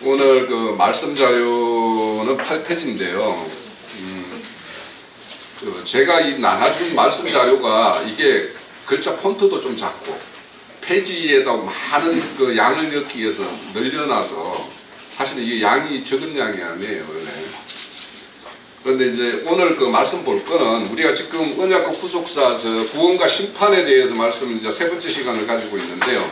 오늘 그 말씀 자료는 8페이지인데요. 제가 이 나눠준 말씀 자료가 이게 글자 폰트도 좀 작고 페이지에다 많은 그 양을 넣기 위해서 늘려놔서 사실 이게 양이 적은 양이 아니에요, 원래. 그런데 이제 오늘 그 말씀 볼 거는 우리가 지금 언약과 구속사 구원과 심판에 대해서 말씀을 이제 세 번째 시간을 가지고 있는데요.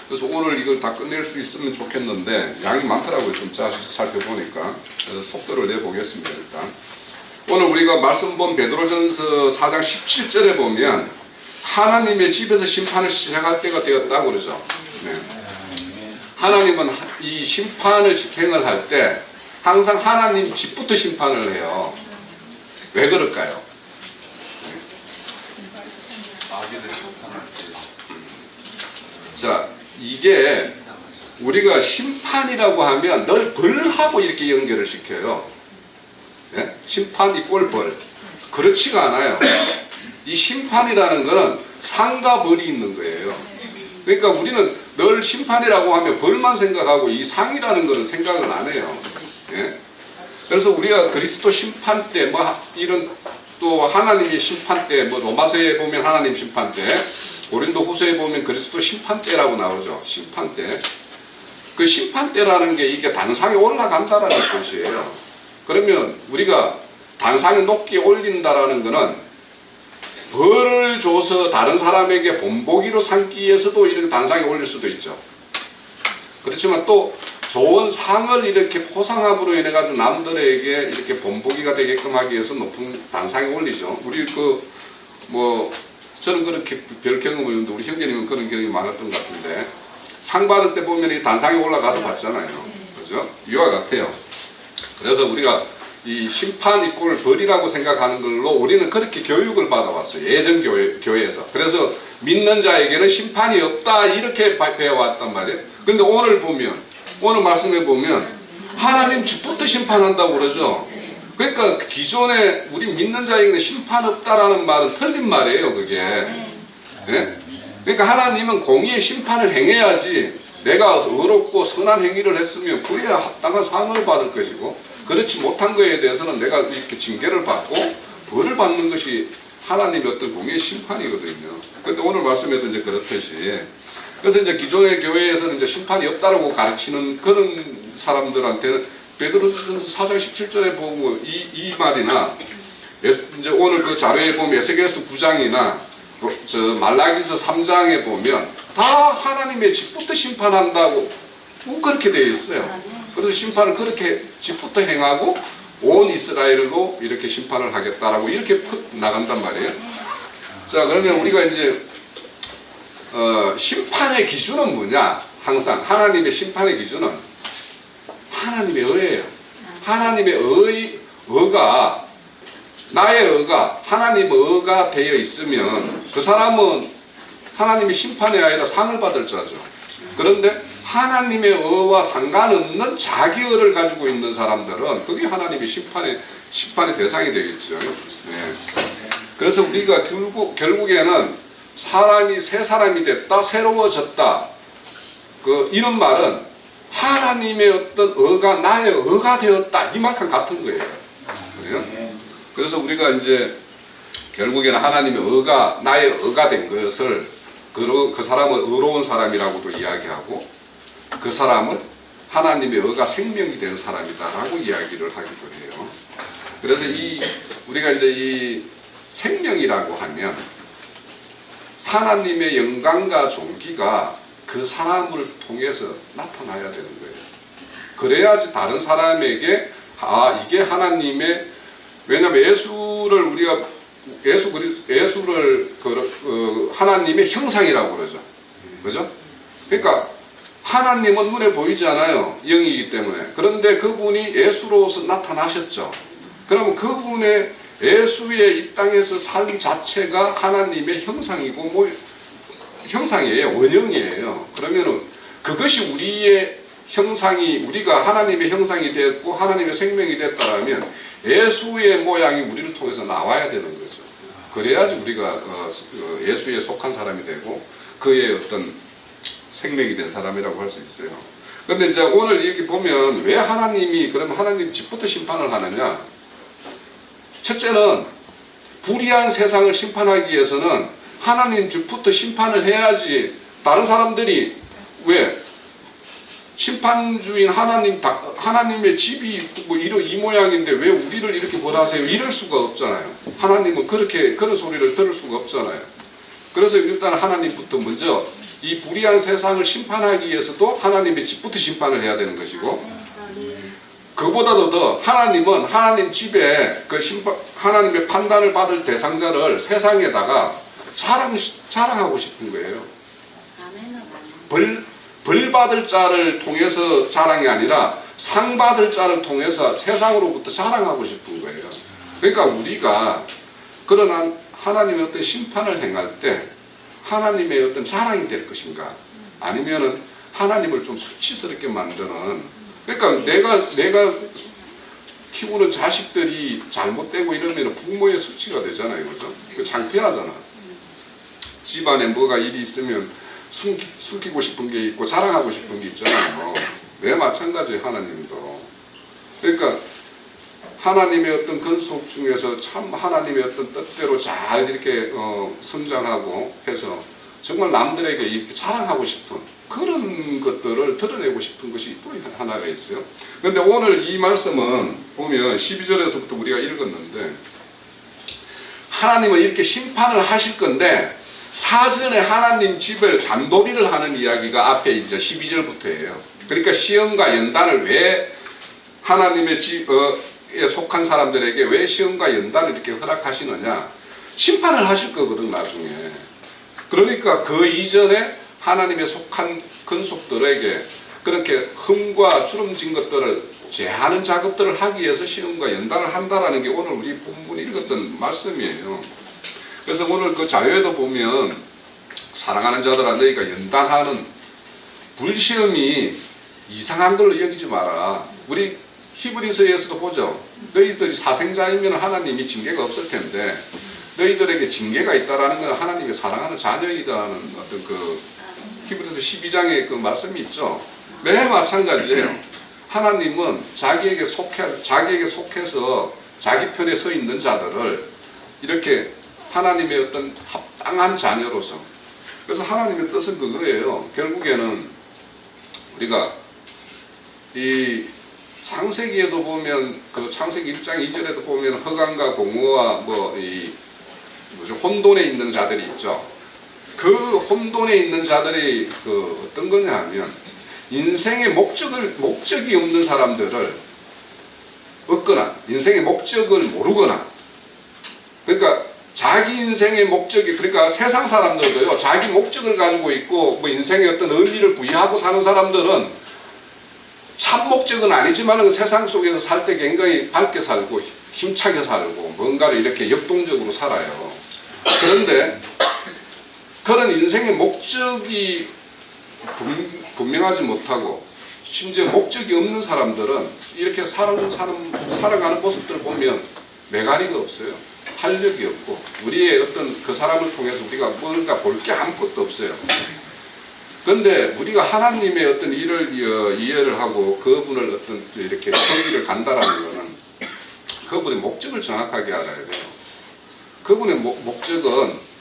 그래서 오늘 이걸 다 끝낼 수 있으면 좋겠는데 양이 많더라고요. 좀 살펴보니까. 그래서 속도를 내보겠습니다. 일단 오늘 우리가 말씀 본 베드로전서 4장 17절에 보면 하나님의 집에서 심판을 시작할 때가 되었다고 그러죠. 네. 하나님은 이 심판을 집행을 할 때 항상 하나님 집부터 심판을 해요. 왜 그럴까요? 자, 이게 우리가 심판이라고 하면 늘 벌하고 이렇게 연결을 시켜요. 네? 심판 이꼴 벌. 그렇지가 않아요. 이 심판이라는 것은 상과 벌이 있는 거예요. 그러니까 우리는 늘 심판이라고 하면 벌만 생각하고 이 상이라는 것은 생각을 안 해요. 예? 그래서 우리가 그리스도 심판 때, 이런 또 하나님의 심판 때, 로마서에 보면 하나님 심판 때, 고린도 후서에 보면 그리스도 심판 때라고 나오죠. 심판 때. 그 심판 때라는 게 이게 단상에 올라간다라는 뜻이에요. 그러면 우리가 단상에 높게 올린다라는 것은 벌을 줘서 다른 사람에게 본보기로 삼기 위해서도 이렇게 단상에 올릴 수도 있죠. 그렇지만 또 좋은 상을 이렇게 포상함으로 인해 가지고 남들에게 이렇게 본보기가 되게끔 하기 위해서 높은 단상에 올리죠. 우리 저는 그렇게 별 경험이 없는데 우리 형제님은 그런 경험이 많았던 것 같은데 상 받을 때 보면 이 단상에 올라가서 받잖아요. 그죠? 이와 같아요. 그래서 우리가 이 심판 이꼴 벌이라고 생각하는 걸로 우리는 그렇게 교육을 받아왔어요. 예전 교회에서. 그래서 믿는 자에게는 심판이 없다 이렇게 배워왔단 말이에요. 근데 오늘 말씀해 보면 하나님 집부터 심판한다고 그러죠. 그러니까 기존에 우리 믿는 자에게는 심판 없다라는 말은 틀린 말이에요. 그게. 네? 그러니까 하나님은 공의의 심판을 행해야지 내가 의롭고 선한 행위를 했으면 그에 합당한 상을 받을 것이고 그렇지 못한 거에 대해서는 내가 이렇게 징계를 받고 벌을 받는 것이 하나님의 어떤 공의의 심판이거든요. 그런데 오늘 말씀에도 이제 그렇듯이 그래서 이제 기존의 교회에서는 이제 심판이 없다라고 가르치는 그런 사람들한테는 베드로전서 4장 17절에 보고 이 말이나 이제 오늘 그 자료에 보면 에스겔서 9장이나 말라기서 3장에 보면 다 하나님의 집부터 심판한다고 그렇게 되어 있어요. 그래서 심판을 그렇게 집부터 행하고 온 이스라엘로 이렇게 심판을 하겠다라고 이렇게 나간단 말이에요. 자, 그러면 우리가 이제 심판의 기준은 뭐냐? 항상 하나님의 심판의 기준은 하나님의 의예요. 하나님의 의가 나의 의가 하나님의 의가 되어 있으면 그 사람은 하나님의 심판이 아니라 상을 받을 자죠. 그런데 하나님의 의와 상관없는 자기 의를 가지고 있는 사람들은 그게 하나님의 심판의 대상이 되겠죠. 네. 그래서 우리가 결국에는 사람이 새 사람이 됐다, 새로워졌다. 이런 말은 하나님의 어떤 의가 나의 의가 되었다. 이 말과 같은 거예요. 그래요? 그래서 우리가 이제 결국에는 하나님의 의가 나의 의가 된 것을 그 사람은 의로운 사람이라고도 이야기하고 그 사람은 하나님의 의가 생명이 된 사람이다라고 이야기를 하기도 해요. 그래서 우리가 이제 이 생명이라고 하면 하나님의 영광과 존귀가 그 사람을 통해서 나타나야 되는 거예요. 그래야지 다른 사람에게 이게 하나님의 왜냐하면 예수를 하나님의 형상이라고 그러죠. 그죠? 그러니까 하나님은 눈에 보이지 않아요. 영이기 때문에. 그런데 그분이 예수로서 나타나셨죠. 그러면 그분의 예수의 이 땅에서 삶 자체가 하나님의 형상이고 형상이에요. 원형이에요. 그러면은 그것이 우리의 형상이 우리가 하나님의 형상이 됐고 하나님의 생명이 됐다라면 예수의 모양이 우리를 통해서 나와야 되는 거죠. 그래야지 우리가 예수에 속한 사람이 되고 그의 어떤 생명이 된 사람이라고 할 수 있어요. 근데 이제 오늘 여기 보면 왜 하나님이 그러면 하나님 집부터 심판을 하느냐? 첫째는 불의한 세상을 심판하기 위해서는 하나님 집부터 심판을 해야지. 다른 사람들이 왜 심판주인 하나님의 집이 뭐 이 모양인데 왜 우리를 이렇게 벌하세요? 이럴 수가 없잖아요. 하나님은 그런 소리를 들을 수가 없잖아요. 그래서 일단 하나님부터 먼저 이 불의한 세상을 심판하기 위해서도 하나님의 집부터 심판을 해야 되는 것이고, 그보다도 더 하나님은 하나님 집에 하나님의 판단을 받을 대상자를 세상에다가 자랑하고 싶은 거예요. 벌 받을 자를 통해서 자랑이 아니라 상 받을 자를 통해서 세상으로부터 자랑하고 싶은 거예요. 그러니까 우리가 그러나 하나님의 어떤 심판을 행할 때 하나님의 어떤 자랑이 될 것인가, 아니면은 하나님을 좀 수치스럽게 만드는, 그러니까 내가 키우는 자식들이 잘못되고 이러면 부모의 수치가 되잖아요. 그죠? 창피하잖아. 집안에 뭐가 일이 있으면 숨기고 싶은 게 있고 자랑하고 싶은 게 있잖아요. 왜 마찬가지예요, 하나님도. 그러니까 하나님의 어떤 근속 중에서 참 하나님의 어떤 뜻대로 잘 이렇게 성장하고 해서 정말 남들에게 이렇게 자랑하고 싶은 그런 것들을 드러내고 싶은 것이 또 하나가 있어요. 그런데 오늘 이 말씀은 보면 12절에서부터 우리가 읽었는데, 하나님은 이렇게 심판을 하실 건데 사전에 하나님 집을 단도리를 하는 이야기가 앞에 이제 12절부터예요. 그러니까 시험과 연단을 왜 하나님의 집에 속한 사람들에게 왜 시험과 연단을 이렇게 허락하시느냐? 심판을 하실 거거든, 나중에. 그러니까 그 이전에 하나님의 속한 근속들에게 그렇게 흠과 주름진 것들을 제하는 작업들을 하기 위해서 시험과 연단을 한다라는 게 오늘 우리 본문이 읽었던 말씀이에요. 그래서 오늘 그 자료에도 보면 사랑하는 자들아 너희가 연단하는 불시험이 이상한 걸로 여기지 마라. 우리 히브리서에서도 보죠. 너희들이 사생자이면 하나님이 징계가 없을 텐데 너희들에게 징계가 있다라는 건 하나님의 사랑하는 자녀이다라는 어떤 그 히브리서 12장의 그 말씀이 있죠. 매 마찬가지예요. 하나님은 자기에게 속해서 자기 편에 서 있는 자들을 이렇게 하나님의 어떤 합당한 자녀로서, 그래서 하나님의 뜻은 그거예요. 결국에는 우리가 이 창세기에도 보면 그 창세기 1장 2절에도 보면 허감과 공허와 혼돈에 있는 자들이 있죠. 그 혼돈에 있는 자들이 그 어떤 거냐 하면 인생의 목적이 없는 사람들을 얻거나 인생의 목적을 모르거나, 그러니까 자기 인생의 목적이, 그러니까 세상 사람들도요 자기 목적을 가지고 있고 뭐 인생의 어떤 의미를 부여하고 사는 사람들은 참 목적은 아니지만 세상 속에서 살 때 굉장히 밝게 살고 힘차게 살고 뭔가를 이렇게 역동적으로 살아요. 그런데 그런 인생의 목적이 분명하지 못하고 심지어 목적이 없는 사람들은 이렇게 살아가는 모습들을 보면 매가리가 없어요. 활력이 없고 우리의 어떤 그 사람을 통해서 우리가 뭔가 볼 게 아무것도 없어요. 그런데 우리가 하나님의 어떤 일을 이해를 하고 그분을 어떤 이렇게 거기를 간다라는 것은 그분의 목적을 정확하게 알아야 돼요. 그분의 목적은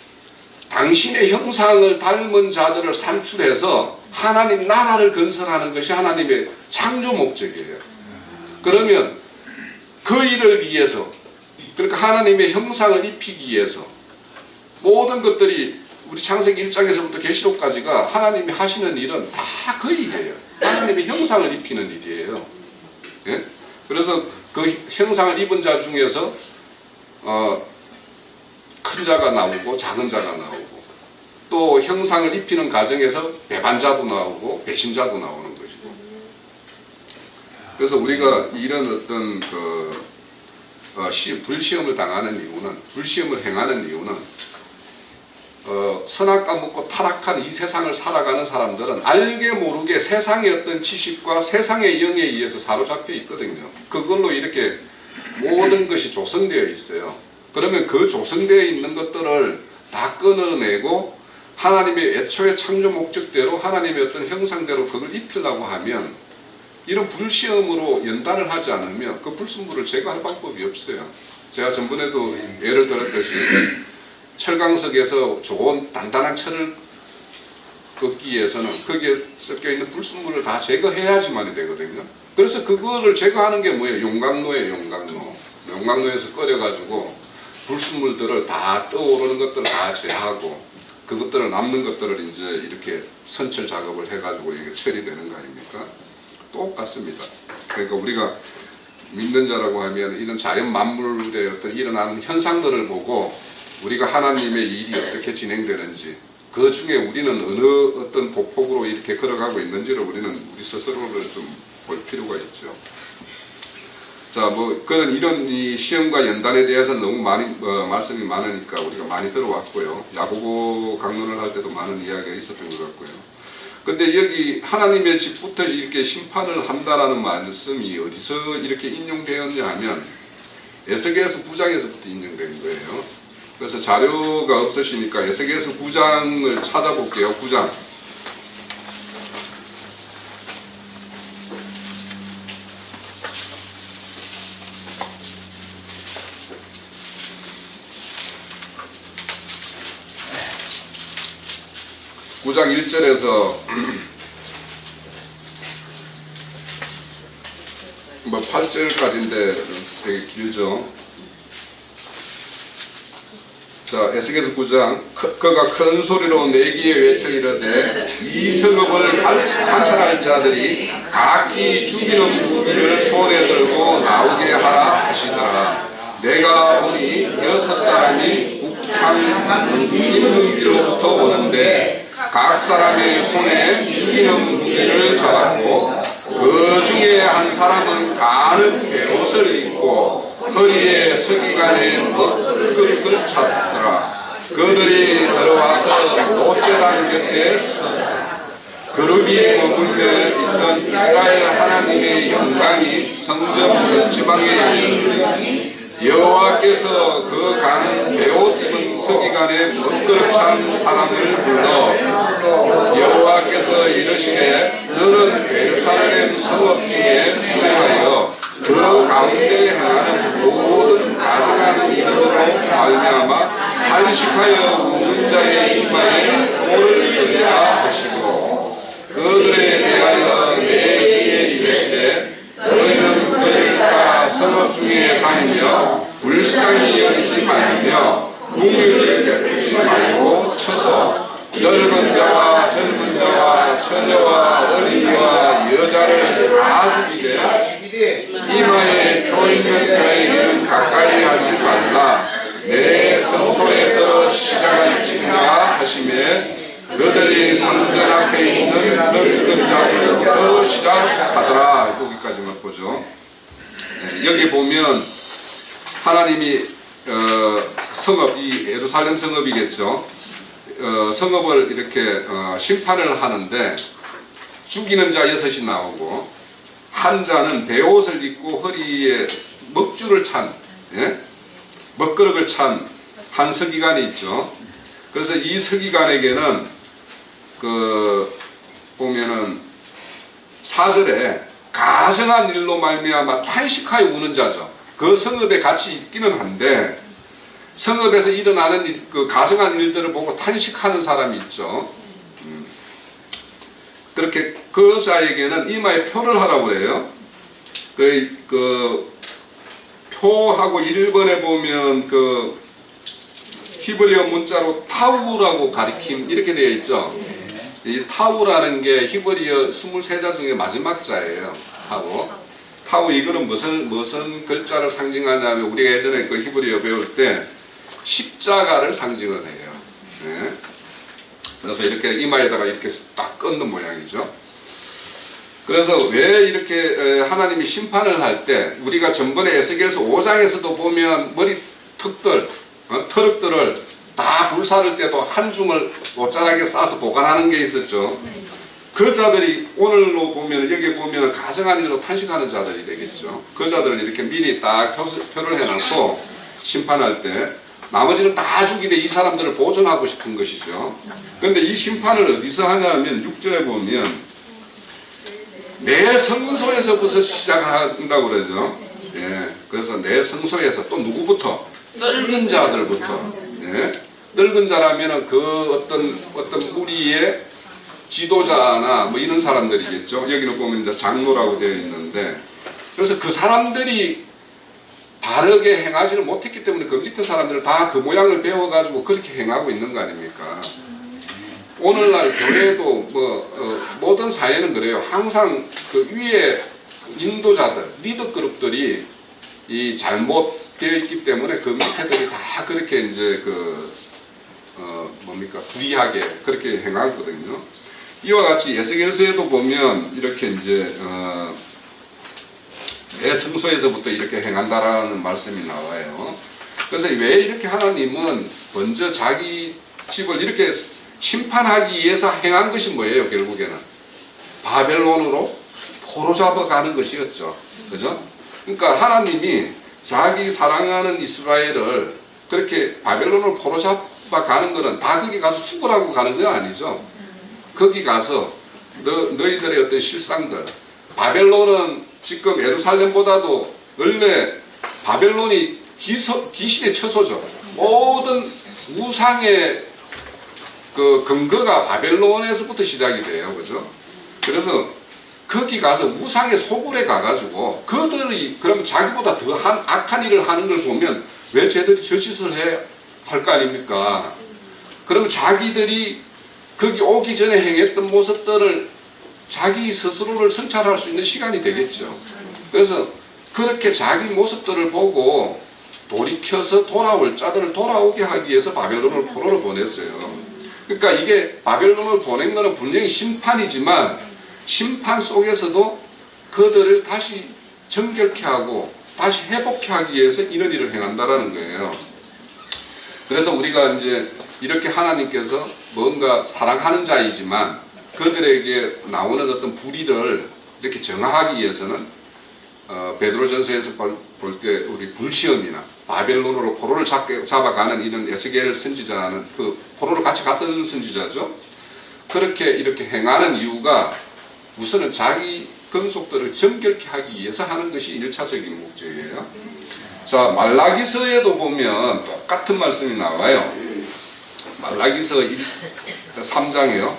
당신의 형상을 닮은 자들을 산출해서 하나님 나라를 건설하는 것이 하나님의 창조 목적이에요. 그러면 그 일을 위해서, 그러니까 하나님의 형상을 입히기 위해서 모든 것들이 우리 창세기 1장에서부터 계시록까지가 하나님이 하시는 일은 다 그 일이에요. 하나님의 형상을 입히는 일이에요. 예? 그래서 그 형상을 입은 자 중에서 큰 자가 나오고 작은 자가 나오고 또 형상을 입히는 과정에서 배반자도 나오고 배신자도 나오는 것이고, 그래서 우리가 이런 어떤 불시험을 당하는 이유는, 불시험을 행하는 이유는 선악과 묻고 타락한 이 세상을 살아가는 사람들은 알게 모르게 세상의 어떤 지식과 세상의 영에 의해서 사로잡혀 있거든요. 그걸로 이렇게 모든 것이 조성되어 있어요. 그러면 그 조성되어 있는 것들을 다 끊어내고 하나님의 애초의 창조 목적대로 하나님의 어떤 형상대로 그걸 입히려고 하면 이런 불시험으로 연단을 하지 않으면 그 불순물을 제거할 방법이 없어요. 제가 전번에도 예를 들었듯이 철강석에서 좋은 단단한 철을 걷기 위해서는 거기에 섞여 있는 불순물을 다 제거해야지만 되거든요. 그래서 그거를 제거하는 게 뭐예요? 용광로예요, 용광로. 용광로에서 끓여가지고 불순물들을 다 떠오르는 것들을 다 제하고 그것들을 남는 것들을 이제 이렇게 선철 작업을 해가지고 이게 처리되는 거 아닙니까? 똑같습니다. 그러니까 우리가 믿는 자라고 하면 이런 자연 만물의 어떤 일어나는 현상들을 보고 우리가 하나님의 일이 어떻게 진행되는지 그 중에 우리는 어느 어떤 보폭으로 이렇게 걸어가고 있는지를 우리는 우리 스스로를 좀 볼 필요가 있죠. 자, 뭐 그런 이런 이 시험과 연단에 대해서 너무 많이 말씀이 많으니까 우리가 많이 들어왔고요. 야고보 강론을 할 때도 많은 이야기가 있었던 것 같고요. 근데 여기 하나님의 집부터 이렇게 심판을 한다라는 말씀이 어디서 이렇게 인용되었냐 하면 에스겔서 9장에서부터 인용된 거예요. 그래서 자료가 없으시니까 에스겔서 9장을 찾아볼게요. 9장. 9장 1절에서 뭐 8절까지인데 되게 길죠. 자, 에스겔서 9장. 그가 큰 소리로 내기에 외쳐 이르되 이 성읍을 관찰할 자들이 각기 죽이는 무기를 손에 들고 나오게 하라 하시더라. 내가 보니 6사람이 북한 인문기로부터 오는데 각 사람의 손에 죽이는 무기를 잡았고 그 중에 한 사람은 가는 베옷을 입고 허리에 서기관에 먹을 찼더라. 그들이 들어와서 노제단 곁에 그룹이 머물며 있던 이스라엘 하나님의 영광이 성전 지방에 이르니 여호와께서 그 가는 베옷 입은 서기관에 먹그릇 찬 사람을 불러 여호와께서 이르시되 너는 예루살렘 성읍 중에 수행하여 그 가운데 행하는 모든 가증한 일으로 말미암아 한식하여 우는 자의 이마에 돌을 던지라 하시고 그들에 대하여 내 귀에 이르시되 너희는 그를 따라 성읍 중에 다니며 불쌍히 여기지 말며 궁유를 베풀지 말고 쳐서 늙은 자와 젊은 자와 처녀와 어린이와 여자를 다 죽이되 이마에 표 있는 자에게는 가까이 하지 말라. 내 성소에서 시작할지니라 하시매 그들이 성전 앞에 있는 늙은 자들부터 시작하더라. 여기까지만 보죠. 네, 여기 보면 하나님이 성읍, 이 예루살렘 성읍이겠죠. 성읍을 이렇게 심판을 하는데 죽이는 자 6이 나오고 한 자는 베옷을 입고 허리에 먹줄을 찬, 예? 먹그릇을 찬 한 서기관이 있죠. 그래서 이 서기관에게는 보면은 4절에 가증한 일로 말미암아 탄식하여 우는 자죠. 그 성읍에 같이 있기는 한데 성읍에서 일어나는 그 가증한 일들을 보고 탄식하는 사람이 있죠. 그렇게 그 자에게는 이마에 표를 하라고 그래요. 그 표하고 1번에 보면 그 히브리어 문자로 타우라고 가리킴 이렇게 되어 있죠. 이 타우라는 게 히브리어 23자 중에 마지막 자예요. 타우 이거는 무슨 글자를 상징하냐면 우리가 예전에 그 히브리어 배울 때 십자가를 상징을 해요. 네. 그래서 이렇게 이마에다가 이렇게 딱 꽂는 모양이죠. 그래서 왜 이렇게 하나님이 심판을 할 때 우리가 전번에 에스겔서 5장에서도 보면 머리 턱들, 터럭들을 다 불사를 때도 한 줌을 옷자락에 싸서 보관하는 게 있었죠. 그 자들이 오늘로 보면 여기 보면 가증한 일로 탄식하는 자들이 되겠죠. 그 자들을 이렇게 미리 딱 표를 해놓고 심판할 때 나머지는 다 죽이되 이 사람들을 보존하고 싶은 것이죠. 그런데 이 심판을 어디서 하냐면 6절에 보면 내 성소에서부터 시작한다고 그러죠. 예, 그래서 내 성소에서 또 누구부터? 늙은 자들부터. 예, 늙은 자라면은 그 어떤 무리의 지도자나 뭐 이런 사람들이겠죠. 여기는 보면 이제 장로라고 되어 있는데, 그래서 그 사람들이 바르게 행하지를 못했기 때문에 그 밑에 사람들을 다 그 모양을 배워가지고 그렇게 행하고 있는 거 아닙니까? 오늘날 교회도 모든 사회는 그래요. 항상 그 위에 인도자들, 리더 그룹들이 이 잘못되어 있기 때문에 그 밑에들이 다 그렇게 이제 불이하게 그렇게 행하거든요. 이와 같이 에스겔서에도 보면 이렇게 이제 내 성소에서부터 이렇게 행한다라는 말씀이 나와요. 그래서 왜 이렇게 하나님은 먼저 자기 집을 이렇게 심판하기 위해서 행한 것이 뭐예요? 결국에는 바벨론으로 포로잡아 가는 것이었죠. 그죠? 그러니까 하나님이 자기 사랑하는 이스라엘을 그렇게 바벨론으로 포로잡아 가는 것은 다 거기 가서 죽으라고 가는 건 아니죠. 거기 가서 너희들의 어떤 실상들, 바벨론은 지금 예루살렘보다도 원래 바벨론이 귀신의 처소죠. 모든 우상의 그 근거가 바벨론에서부터 시작이 돼요. 그죠? 그래서 거기 가서 우상의 소굴에 가가지고 그들이 그러면 자기보다 더 악한 일을 하는 걸 보면 왜 쟤들이 저 짓을 할 거 아닙니까? 그러면 자기들이 거기 오기 전에 행했던 모습들을 자기 스스로를 성찰할 수 있는 시간이 되겠죠. 그래서 그렇게 자기 모습들을 보고 돌이켜서 돌아올 자들을 돌아오게 하기 위해서 바벨론을 포로로 보냈어요. 그러니까 이게 바벨론을 보낸 것은 분명히 심판이지만 심판 속에서도 그들을 다시 정결케 하고 다시 회복케 하기 위해서 이런 일을 행한다라는 거예요. 그래서 우리가 이제 이렇게 하나님께서 뭔가 사랑하는 자이지만 그들에게 나오는 어떤 불의를 이렇게 정하기 위해서는 베드로전서에서 볼 때 우리 불시험이나 바벨론으로 포로를 잡아가는 이런 에스겔 선지자는 그 포로를 같이 갔던 선지자죠. 그렇게 이렇게 행하는 이유가 우선은 자기 근속들을 정결케 하기 위해서 하는 것이 1차적인 목적이에요. 자, 말라기서에도 보면 똑같은 말씀이 나와요. 말라기서 3장이요.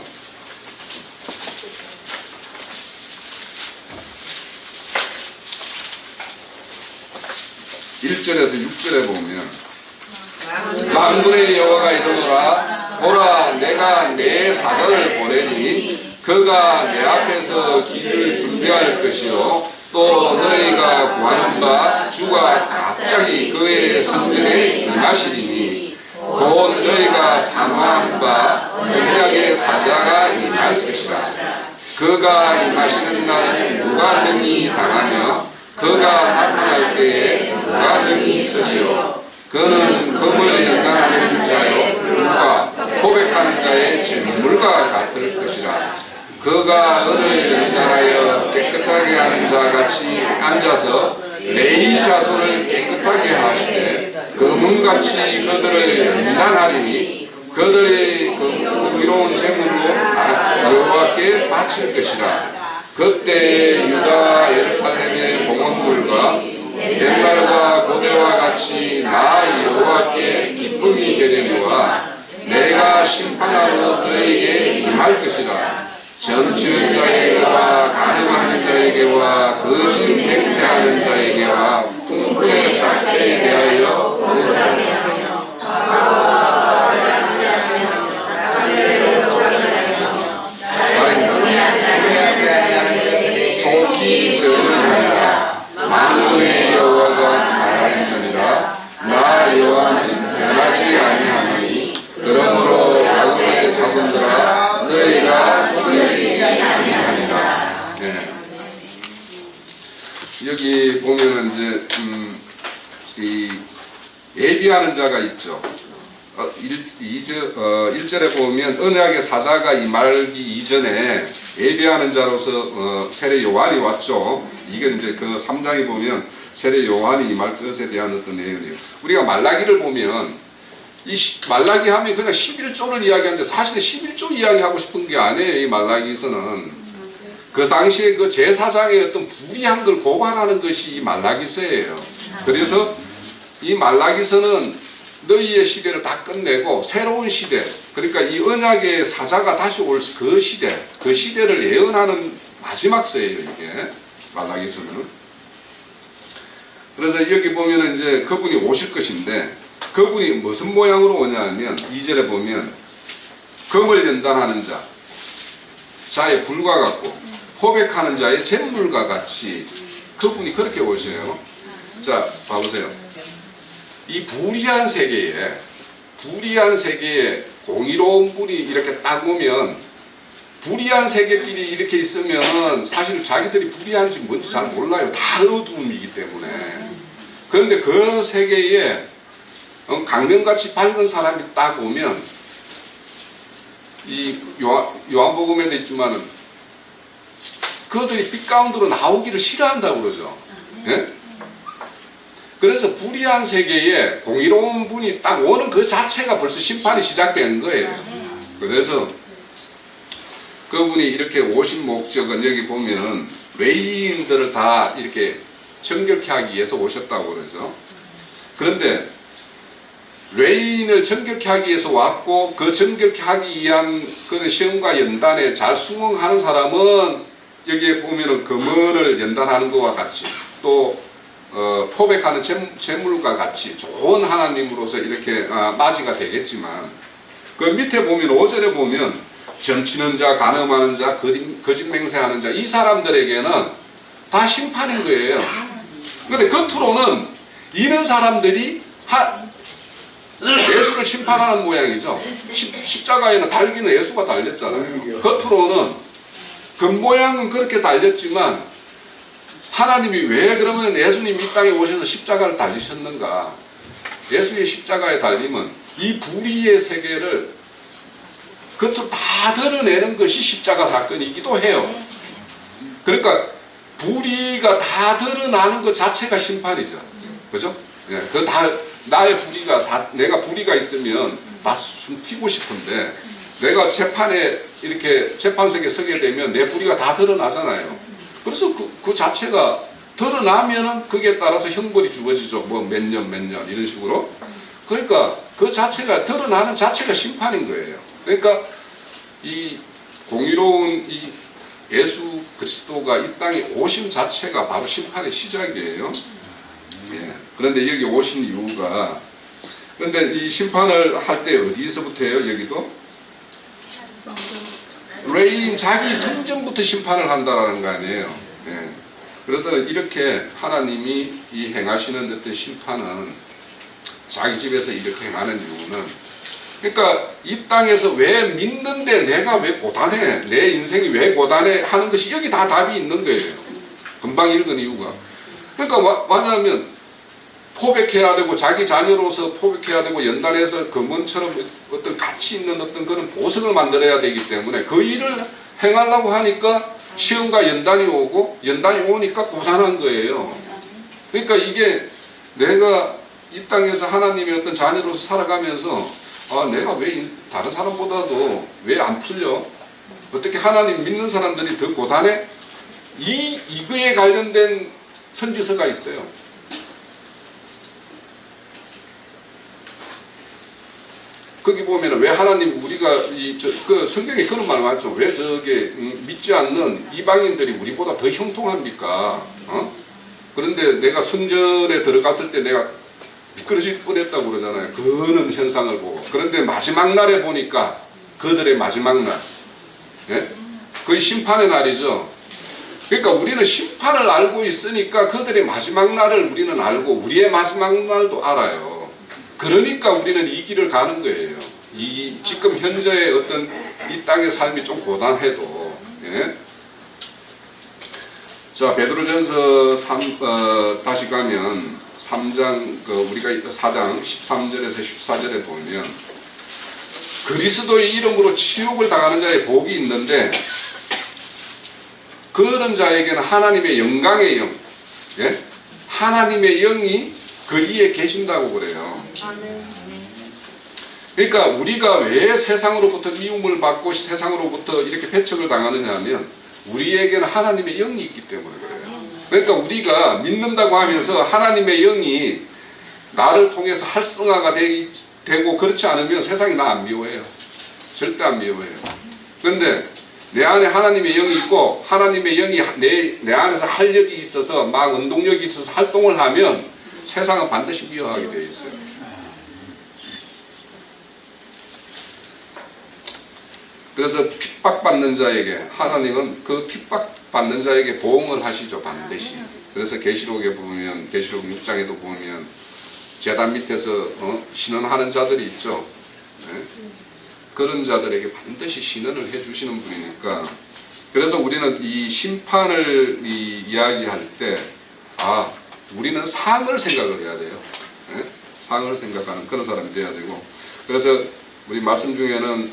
1절에서 6절에 보면 만군의 여호와가 이르노라 보라 내가 내 사자를 보내니 그가 내 앞에서 길을 준비할 것이요 또 너희가 구하는 바 주가 갑자기 그의 성전에 임하시리니 곧 너희가 사모하는 바 언약의 사자가 임할 것이라. 그가 임하시는 날은 누가 능히 당하며 그가 나타날 때에 누가 능히 서리요. 그는 금을 연단하는 자의 불과 고백하는 자의 재물과 같을 것이라. 그가 은을 연단하여 깨끗하게 하는 자 같이 앉아서 레위 자손을 깨끗하게 하시되 금은같이 그들을 연단하리니 그들의 의로운 재물로 여호와께 바칠 것이라. 그때 유다 예루살렘의 봉헌물과 옛날과 고대와 같이 나 여호와께 기쁨이 되려니와 내가 심판하러 너에게 임할 것이라. 정치는 자에게와 간음하는 자에게와 거짓 맹세하는 자에게와 풍부의 삭세에 대하여 구원하게 하며 속히 전하느니라. 만군의 여호와가 말하느니라. 나 여호와는 변하지 아니하노니 그러므로 야곱의 자손들아 너희가 소멸되지 아니하니라. 네. 여기 보면은 이제 이 예비하는 자가 있죠. 1절에 보면 언약의 사자가 임하기 이전에 예비하는 자로서 세례 요한이 왔죠. 이게 이제 그 3장에 보면 세례 요한이 임할 것에 대한 어떤 내용이에요. 우리가 말라기를 보면 말라기 하면 그냥 11조를 이야기하는데 사실은 11조 이야기하고 싶은 게 아니에요. 이 말라기서는. 그 당시에 그 제사장의 어떤 불의한 걸 고발하는 것이 이 말라기서예요. 그래서 이 말라기서는 너희의 시대를 다 끝내고 새로운 시대, 그러니까 이 언약의 사자가 다시 올 그 시대, 그 시대를 예언하는 마지막 서예요, 이게. 말라기서는. 그래서 여기 보면은 이제 그분이 오실 것인데, 그분이 무슨 모양으로 오냐면 2절에 보면 검을 연단하는 자, 자의 불과 같고 포백하는 자의 잿물과 같이 그분이 그렇게 오셔요. 자, 봐보세요. 이 불의한 세계에 공의로운 분이 이렇게 딱 오면, 불의한 세계끼리 이렇게 있으면 사실 자기들이 불의한지 뭔지 잘 몰라요. 다 어두움이기 때문에. 그런데 그 세계에 강명같이 밝은 사람이 딱 오면, 이 요한복음에도 있지만은 그들이 빛 가운데로 나오기를 싫어한다고 그러죠. 예? 그래서 불의한 세계에 공의로운 분이 딱 오는 그 자체가 벌써 심판이 시작되는 거예요. 그래서 그분이 이렇게 오신 목적은 여기 보면 외인들을 다 이렇게 정결케 하기 위해서 오셨다고 그러죠. 그런데 외인을 정결케 하기 위해서 왔고, 그 정결케 하기 위한 그런 시험과 연단에 잘 수긍하는 사람은 여기에 보면은 금은을 연단하는 것과 같이, 또 포백하는 재물과 같이 좋은 하나님으로서 이렇게 맞이가 되겠지만, 그 밑에 보면 5절에 보면 점치는 자, 간음하는 자, 거짓 맹세하는 자, 이 사람들에게는 다 심판인 거예요. 그런데 겉으로는 이런 사람들이 예수를 심판하는 모양이죠. 십자가에는 달기는 예수가 달렸잖아요. 겉으로는 겉모양은 그렇게 달렸지만, 하나님이 왜 그러면 예수님 이 땅에 오셔서 십자가를 달리셨는가? 예수의 십자가에 달림은 이 불의의 세계를 겉으로 다 드러내는 것이 십자가 사건이기도 해요. 그러니까 불의가 다 드러나는 것 자체가 심판이죠. 그죠? 네, 그 다 나의 불의가 다, 내가 불의가 있으면 다 숨기고 싶은데, 내가 재판에 이렇게 재판석에 서게 되면 내 불의가 다 드러나잖아요. 그래서 그 자체가 드러나면은 거기에 따라서 형벌이 주어지죠. 뭐 몇 년 이런 식으로. 그러니까 그 자체가 드러나는 자체가 심판인 거예요. 그러니까 이 공의로운 이 예수 그리스도가 이 땅에 오심 자체가 바로 심판의 시작이에요. 예. 그런데 여기 오신 이유가, 그런데 이 심판을 할 때 어디서부터 해요? 여기도 레인 자기 성전부터 심판을 한다라는 거 아니에요. 예. 그래서 이렇게 하나님이 이 행하시는 어떤 심판은 자기 집에서 이렇게 행하는 이유는, 그러니까 이 땅에서 왜 믿는데 내가 왜 고단해, 내 인생이 왜 고단해 하는 것이 여기 다 답이 있는 거예요. 금방 읽은 이유가. 그러니까 뭐냐면 포백해야 되고, 자기 자녀로서 포백해야 되고, 연단해서 금은처럼 어떤 가치 있는 어떤 그런 보석을 만들어야 되기 때문에 그 일을 행하려고 하니까 시험과 연단이 오고, 연단이 오니까 고단한 거예요. 그러니까 이게 내가 이 땅에서 하나님의 어떤 자녀로서 살아가면서 내가 왜 다른 사람보다도 왜 안 풀려? 어떻게 하나님 믿는 사람들이 더 고단해? 이거에 관련된 선지서가 있어요. 거기 보면 왜 하나님 우리가 그 성경에 그런 말 많죠. 왜 저게 믿지 않는 이방인들이 우리보다 더 형통합니까? 그런데 내가 성전에 들어갔을 때 내가 미끄러질 뻔했다고 그러잖아요. 그는 현상을 보고. 그런데 마지막 날에 보니까 그들의 마지막 날, 예? 거의 심판의 날이죠. 그러니까 우리는 심판을 알고 있으니까 그들의 마지막 날을 우리는 알고 우리의 마지막 날도 알아요. 그러니까 우리는 이 길을 가는 거예요. 지금 현재의 어떤 이 땅의 삶이 좀 고단해도. 예? 자, 베드로전서 다시 가면 3장, 우리가 4장 13절에서 14절에 보면 그리스도의 이름으로 치욕을 당하는 자의 복이 있는데, 그런 자에게는 하나님의 영광의 영, 예? 하나님의 영이 그 위에 계신다고 그래요. 그러니까 우리가 왜 세상으로부터 미움을 받고 세상으로부터 이렇게 배척을 당하느냐 하면 우리에게는 하나님의 영이 있기 때문에 그래요. 그러니까 우리가 믿는다고 하면서 하나님의 영이 나를 통해서 활성화가 되고 그렇지 않으면 세상이 나 안 미워해요. 절대 안 미워해요. 그런데 내 안에 하나님의 영이 있고 하나님의 영이 내 안에서 활력이 있어서 막 운동력이 있어서 활동을 하면 세상은 반드시 미워하게 되어 있어요. 그래서 핍박받는 자에게 하나님은 그 핍박받는 자에게 보응을 하시죠. 반드시. 그래서 계시록에 보면 계시록 6장에도 보면 제단 밑에서 신원하는 자들이 있죠. 네? 그런 자들에게 반드시 신원을 해주시는 분이니까 그래서 우리는 이 심판을 이야기할 때 우리는 상을 생각을 해야 돼요. 네? 상을 생각하는 그런 사람이 돼야 되고 그래서 우리 말씀 중에는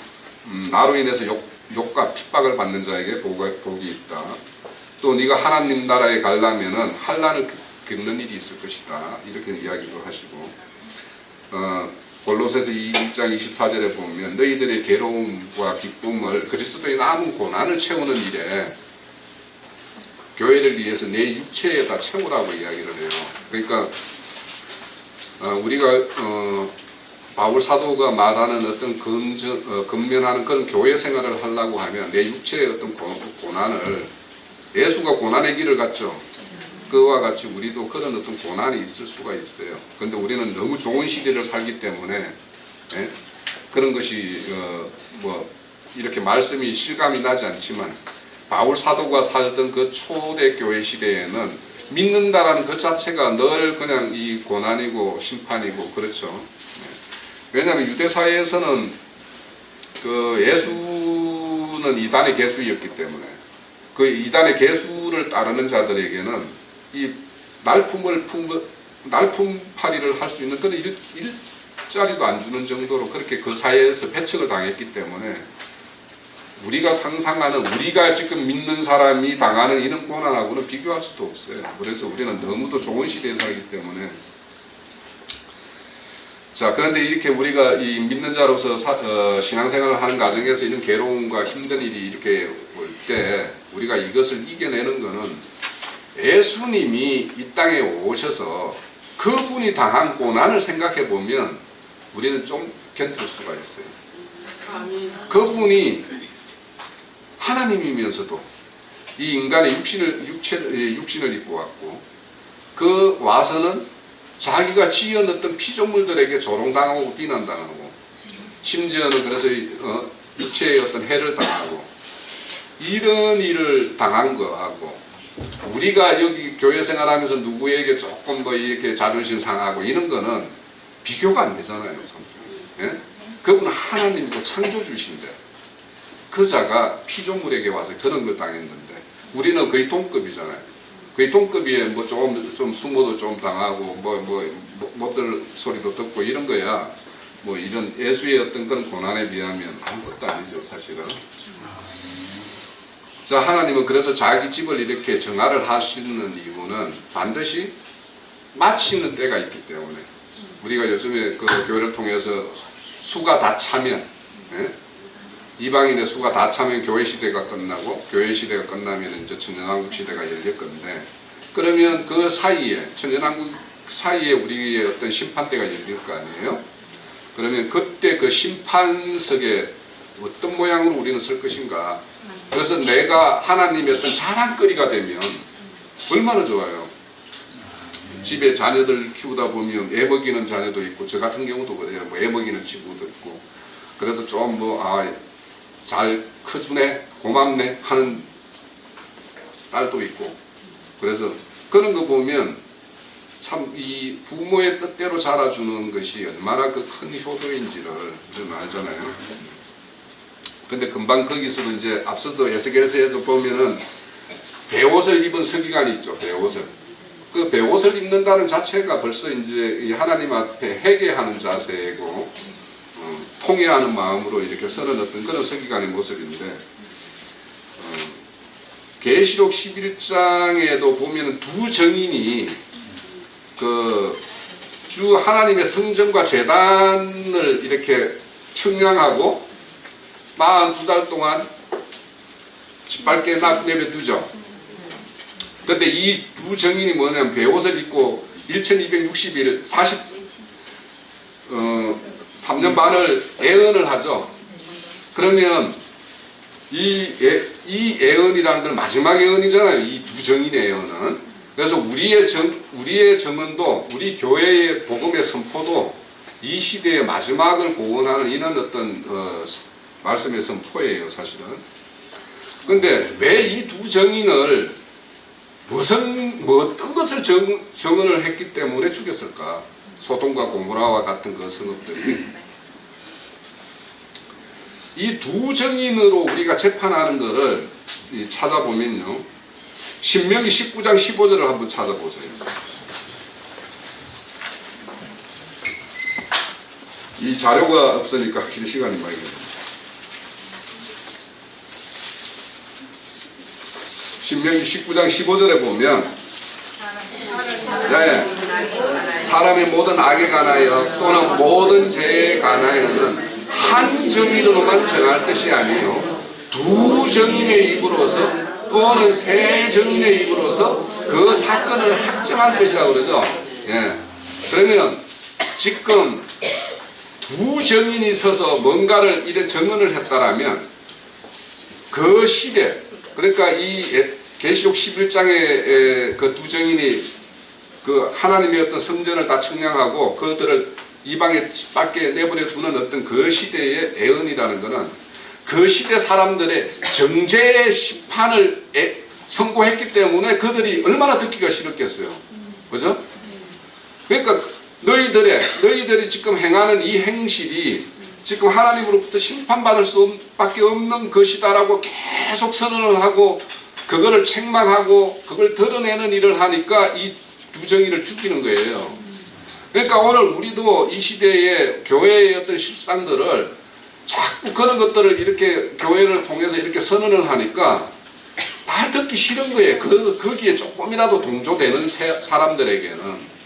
나로 인해서 욕과 핍박을 받는 자에게 복이 있다. 또 네가 하나님 나라에 가려면은 환난을 겪는 일이 있을 것이다. 이렇게 이야기도 하시고 골로새서 2장 24절에 보면 너희들의 괴로움과 기쁨을 그리스도의 남은 고난을 채우는 일에 교회를 위해서 내 육체에다 채우라고 이야기를 해요. 그러니까 우리가 바울 사도가 말하는 어떤 근면하는 그런 교회 생활을 하려고 하면 내 육체의 어떤 고난을 예수가 고난의 길을 갔죠. 그와 같이 우리도 그런 어떤 고난이 있을 수가 있어요. 그런데 우리는 너무 좋은 시대를 살기 때문에 그런 것이 이렇게 말씀이 실감이 나지 않지만 바울 사도가 살던 그 초대 교회 시대에는 믿는다라는 그 자체가 늘 그냥 이 고난이고 심판이고 그렇죠. 왜냐하면 유대 사회에서는 그 예수는 이단의 개수였기 때문에 그 이단의 개수를 따르는 자들에게는 이 날품팔이를 할 수 있는 그런 일자리도 안 주는 정도로 그렇게 그 사회에서 배척을 당했기 때문에 우리가 상상하는 우리가 지금 믿는 사람이 당하는 이런 고난하고는 비교할 수도 없어요. 그래서 우리는 너무도 좋은 시대에 살기 때문에 자, 그런데 이렇게 우리가 이 믿는 자로서 신앙생활을 하는 과정에서 이런 괴로움과 힘든 일이 이렇게 올 때 우리가 이것을 이겨내는 것은 예수님이 이 땅에 오셔서 그분이 당한 고난을 생각해 보면 우리는 좀 견딜 수가 있어요. 그분이 하나님이면서도 이 인간의 육신을 입고 왔고 그 와서는 자기가 지어넣었던 피조물들에게 조롱당하고 비난당하고 심지어는 그래서 육체의 어떤 해를 당하고 이런 일을 당한 거하고 우리가 여기 교회 생활하면서 누구에게 조금 더 이렇게 자존심 상하고 이런 거는 비교가 안 되잖아요. 예? 그분은 하나님이고 창조주신데 그 자가 피조물에게 와서 그런 걸 당했는데 우리는 거의 동급이잖아요. 거의 동급이에 뭐 좀 수모도 좀 당하고 못들 소리도 듣고 이런 거야. 뭐 이런 예수의 어떤 그런 고난에 비하면 아무것도 아니죠, 사실은. 자, 하나님은 그래서 자기 집을 이렇게 정화를 하시는 이유는 반드시 마치는 때가 있기 때문에 우리가 요즘에 그 교회를 통해서 수가 다 차면 이방인의 수가 다 차면 교회 시대가 끝나고 교회 시대가 끝나면 이제 천년왕국 시대가 열릴 건데 그러면 그 사이에 천년왕국 사이에 우리의 어떤 심판대가 열릴 거 아니에요? 그러면 그때 그 심판석에 어떤 모양으로 우리는 설 것인가? 그래서 내가 하나님의 어떤 자랑거리가 되면 얼마나 좋아요. 집에 자녀들 키우다 보면 애 먹이는 자녀도 있고 저 같은 경우도 그래요. 뭐 애 먹이는 친구도 있고 그래도 좀 잘 커주네 고맙네 하는 딸도 있고 그래서 그런 거 보면 참 이 부모의 뜻대로 자라주는 것이 얼마나 그 큰 효도인지를 우리는 알잖아요. 근데 금방 거기서도 이제 앞서도 에스겔서에서 보면은 베옷을 입은 서기관이 있죠. 베옷을. 그 베옷을 입는다는 자체가 벌써 이제 하나님 앞에 회개하는 자세고 통회하는 마음으로 이렇게 서는 어떤 그런 서기관의 모습인데 계시록 11장에도 보면은 두 증인이 그 주 하나님의 성전과 제단을 이렇게 청량하고 42달 동안 짓밟게 내버려두죠. 근데 이 두 정인이 뭐냐면 베옷을 입고 1260일 3년 반을 애언을 하죠. 그러면 이 애언이라는 건 마지막 애언이잖아요. 이 두 정인의 애언은. 그래서 우리의 정언도, 우리 교회의 복음의 선포도 이 시대의 마지막을 고언하는 이런 어떤 말씀의 선포예요, 사실은. 근데 왜 이 두 정인을 어떤 것을 정언을 했기 때문에 죽였을까? 소돔과 고모라와 같은 그 성읍들이. 이 두 정인으로 우리가 재판하는 것을 찾아보면요. 신명기 19장 15절을 한번 찾아보세요. 이 자료가 없으니까 확실히 시간이 많이 걸립니다. 신명기 19장 15절에 보면 사람의 모든 악에 관하여 또는 모든 죄에 관하여는 한 정인으로만 정할 것이 아니요 두 정인의 입으로서 또는 세 정인의 입으로서 그 사건을 확정할 것이라고 그러죠. 그러면 지금 두 정인이 서서 뭔가를 이래 정언을 했다라면 그 시대, 그러니까 이 계시록 11장의 그 두 정인이 그 하나님의 어떤 성전을 다 청량하고 그들을 이방에 밖에 내버려 두는 어떤 그 시대의 애언이라는 것은 그 시대 사람들의 정죄의 심판을 선고했기 때문에 그들이 얼마나 듣기가 싫었겠어요. 그죠? 그러니까 너희들이 지금 행하는 이 행실이 지금 하나님으로부터 심판받을 수밖에 없는 것이다라고 계속 선언을 하고 그거를 책망하고 그걸 드러내는 일을 하니까 이 두 정의를 죽이는 거예요. 그러니까 오늘 우리도 이 시대의 교회의 어떤 실상들을 자꾸 그런 것들을 이렇게 교회를 통해서 이렇게 선언을 하니까 다 듣기 싫은 거예요. 거기에 조금이라도 동조되는 사람들에게는.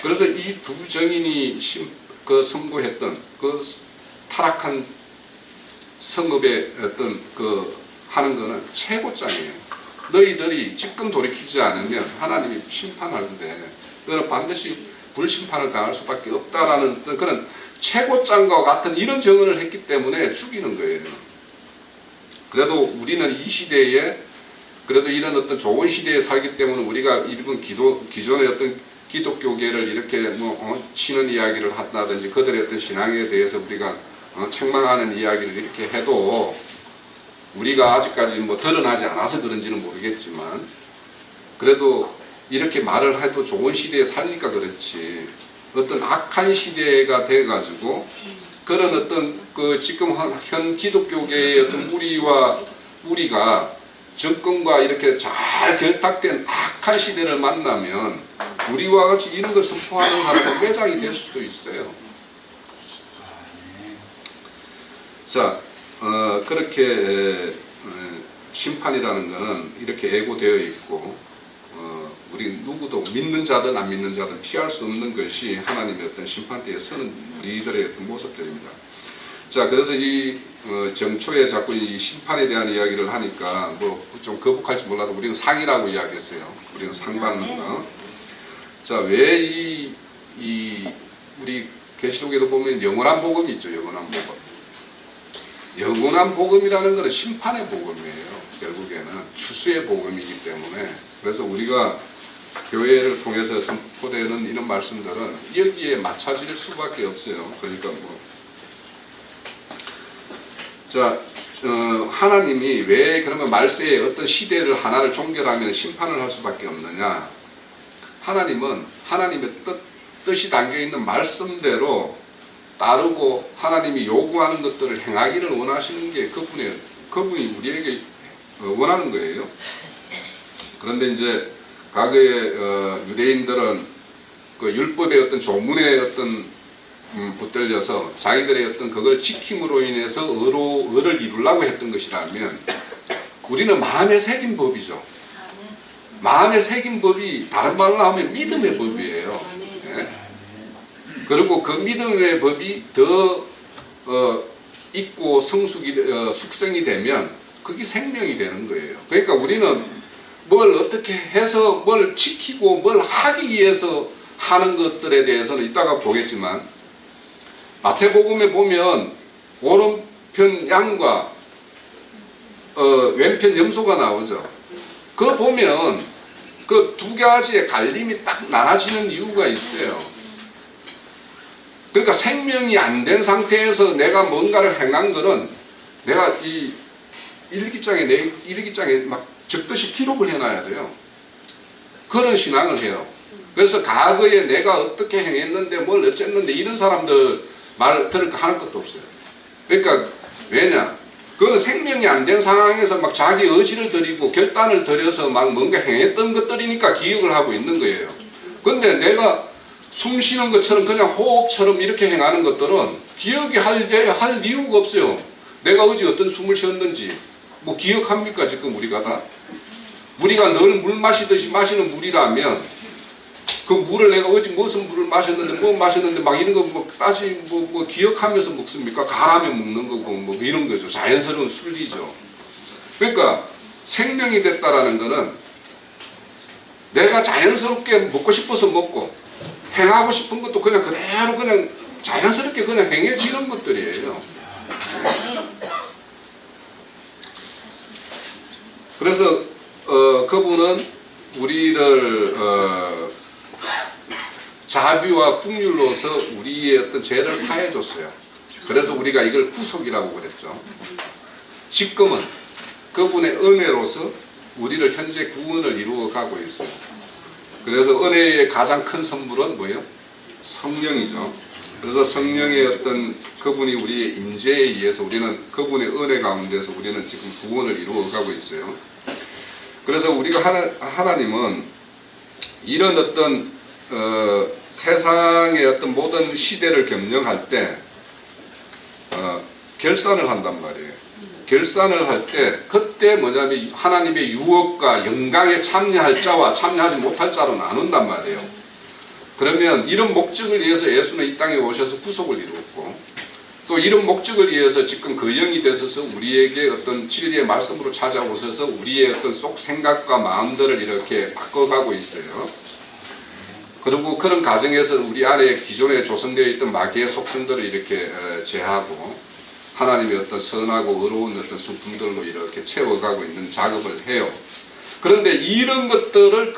그래서 이 두 정인이 선고했던 그 타락한 성읍의 어떤 하는 거는 최고장이에요. 너희들이 지금 돌이키지 않으면 하나님이 심판하는데 너는 반드시 불심판을 당할 수밖에 없다라는 그런 최고장과 같은 이런 정언을 했기 때문에 죽이는 거예요. 그래도 우리는 이 시대에 그래도 이런 어떤 좋은 시대에 살기 때문에 우리가 일본 기존의 어떤 기독교계를 이렇게 치는 이야기를 한다든지 그들의 어떤 신앙에 대해서 우리가 책망하는 이야기를 이렇게 해도 우리가 아직까지 드러나지 않아서 그런지는 모르겠지만 그래도 이렇게 말을 해도 좋은 시대에 사니까 그렇지 어떤 악한 시대가 돼가지고 그런 어떤 지금 현 기독교계의 어떤 우리가 정권과 이렇게 잘 결탁된 악한 시대를 만나면 우리와 같이 이런 걸 선포하는 사람은 매장이 될 수도 있어요. 자, 그렇게 심판이라는 것은 이렇게 예고되어 있고 우리 누구도 믿는 자든 안 믿는 자든 피할 수 없는 것이 하나님의 어떤 심판대에 서는 우리들의 어떤 모습들입니다. 자, 그래서 이 정초에 자꾸 이 심판에 대한 이야기를 하니까 좀 거북할지 몰라도 우리는 상이라고 이야기했어요. 우리는 상 받는 거. 자, 왜 우리 계시록에도 보면 영원한 복음이 있죠. 영원한 복음. 영원한 복음이라는 것은 심판의 복음이에요. 결국에는 추수의 복음이기 때문에 그래서 우리가 교회를 통해서 선포되는 이런 말씀들은 여기에 맞춰질 수밖에 없어요. 그러니까 자, 하나님이 왜 그러면 말세에 어떤 시대를 하나를 종결하면 심판을 할 수밖에 없느냐? 하나님은 하나님의 뜻이 담겨있는 말씀대로 따르고 하나님이 요구하는 것들을 행하기를 원하시는 게 그분이 우리에게 원하는 거예요. 그런데 이제 과거에 유대인들은 그 율법의 어떤 조문에 어떤 붙들려서 자기들의 어떤 그걸 지킴으로 인해서 의를 이루려고 했던 것이라면 우리는 마음에 새긴 법이죠. 마음에 새긴 법이 다른 말로 하면 믿음의 법이에요. 네. 그리고 그 믿음의 법이 더 있고 숙성이 되면 그게 생명이 되는 거예요. 그러니까 우리는 뭘 어떻게 해서 뭘 지키고 뭘 하기 위해서 하는 것들에 대해서는 이따가 보겠지만, 마태복음에 보면 오른편 양과 왼편 염소가 나오죠. 그거 보면 그 두 가지의 갈림이 딱 나눠지는 이유가 있어요. 그러니까 생명이 안 된 상태에서 내가 뭔가를 행한 거는 내가 이 일기장에 막 적듯이 기록을 해놔야 돼요. 그런 신앙을 해요. 그래서 과거에 내가 어떻게 행했는데 뭘 어쨌는데 이런 사람들 말 들을 거 하는 것도 없어요. 그러니까 왜냐? 그거는 생명이 안 된 상황에서 막 자기 의지를 들이고 결단을 들여서 막 뭔가 행했던 것들이니까 기억을 하고 있는 거예요. 근데 내가 숨 쉬는 것처럼 그냥 호흡처럼 이렇게 행하는 것들은 기억이 할 이유가 없어요. 내가 어제 어떤 숨을 쉬었는지 뭐 기억합니까 지금 우리가 다? 우리가 늘 물 마시듯이 마시는 물이라면 그 물을 내가 어제 무슨 물을 마셨는데 뭐 마셨는데 막 이런 거 뭐 다시 뭐 기억하면서 먹습니까? 가라면 먹는 거고 뭐 이런 거죠. 자연스러운 순리죠. 그러니까 생명이 됐다라는 거는 내가 자연스럽게 먹고 싶어서 먹고 행하고 싶은 것도 그냥 그대로 그냥 자연스럽게 그냥 행해지는 것들이에요. 그래서 그분은 우리를 자비와 긍휼로서 우리의 어떤 죄를 사해 줬어요. 그래서 우리가 이걸 구속이라고 그랬죠. 지금은 그분의 은혜로서 우리를 현재 구원을 이루어 가고 있어요. 그래서 은혜의 가장 큰 선물은 뭐예요? 성령이죠. 그래서 성령의 어떤 그분이 우리의 임재에 의해서 우리는 그분의 은혜 가운데서 우리는 지금 구원을 이루어 가고 있어요. 그래서 우리가 하나님은 이런 어떤 세상의 어떤 모든 시대를 겸용할 때 결산을 한단 말이에요. 결산을 할 때 그때 뭐냐면 하나님의 유업과 영광에 참여할 자와 참여하지 못할 자로 나눈단 말이에요. 그러면 이런 목적을 위해서 예수는 이 땅에 오셔서 구속을 이루었고 또 이런 목적을 위해서 지금 그 영이 되셔서 우리에게 어떤 진리의 말씀으로 찾아오셔서 우리의 어떤 속 생각과 마음들을 이렇게 바꿔가고 있어요. 그리고 그런 과정에서 우리 안에 기존에 조성되어 있던 마귀의 속성들을 이렇게 제하고 하나님의 어떤 선하고 의로운 어떤 성품들로 이렇게 채워가고 있는 작업을 해요. 그런데 이런 것들을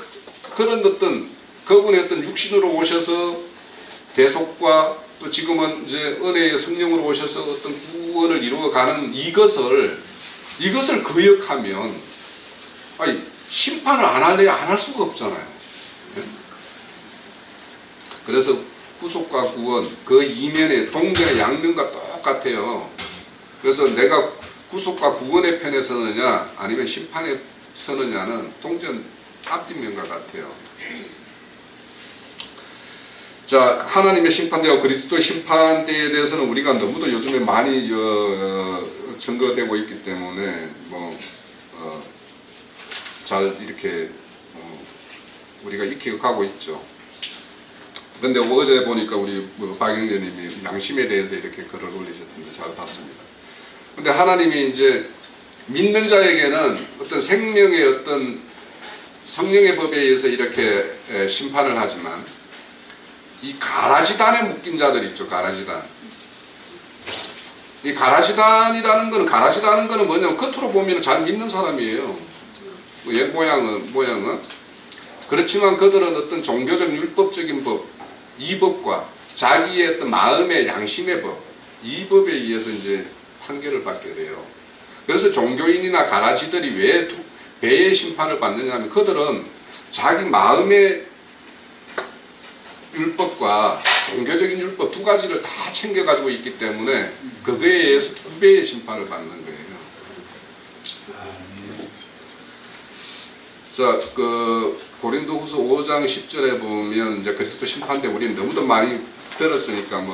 그런 어떤 그분의 어떤 육신으로 오셔서 대속과 또 지금은 이제 은혜의 성령으로 오셔서 어떤 구원을 이루어가는 이것을 거역하면 아니 심판을 안 할 수가 없잖아요. 그래서 구속과 구원 그 이면에 동전의 양면과 똑같아요. 그래서 내가 구속과 구원의 편에 서느냐 아니면 심판에 서느냐는 동전 앞뒷면과 같아요. 자, 하나님의 심판대와 그리스도의 심판대에 대해서는 우리가 너무도 요즘에 많이 증거되고 있기 때문에 잘 이렇게 우리가 익혀가고 있죠. 근데 어제 보니까 우리 박영재님이 양심에 대해서 이렇게 글을 올리셨던데 잘 봤습니다. 근데 하나님이 이제 믿는 자에게는 어떤 생명의 어떤 성령의 법에 의해서 이렇게 심판을 하지만 이 가라지단에 묶인 자들 있죠. 가라지단. 이 가라지단이라는 거는 뭐냐면 겉으로 보면 잘 믿는 사람이에요. 옛 모양은 그렇지만 그들은 어떤 종교적 율법적인 법, 이 법과 자기의 어떤 마음의 양심의 법, 이 법에 의해서 이제 판결을 받게 돼요. 그래서 종교인이나 가라지들이 왜 배의 심판을 받느냐 하면 그들은 자기 마음의 율법과 종교적인 율법 두 가지를 다 챙겨가지고 있기 때문에 그거에 의해서 두 배의 심판을 받는 거예요. 자, 고린도후서 5장 10절에 보면 이제 그리스도 심판대 우리는 너무도 많이 들었으니까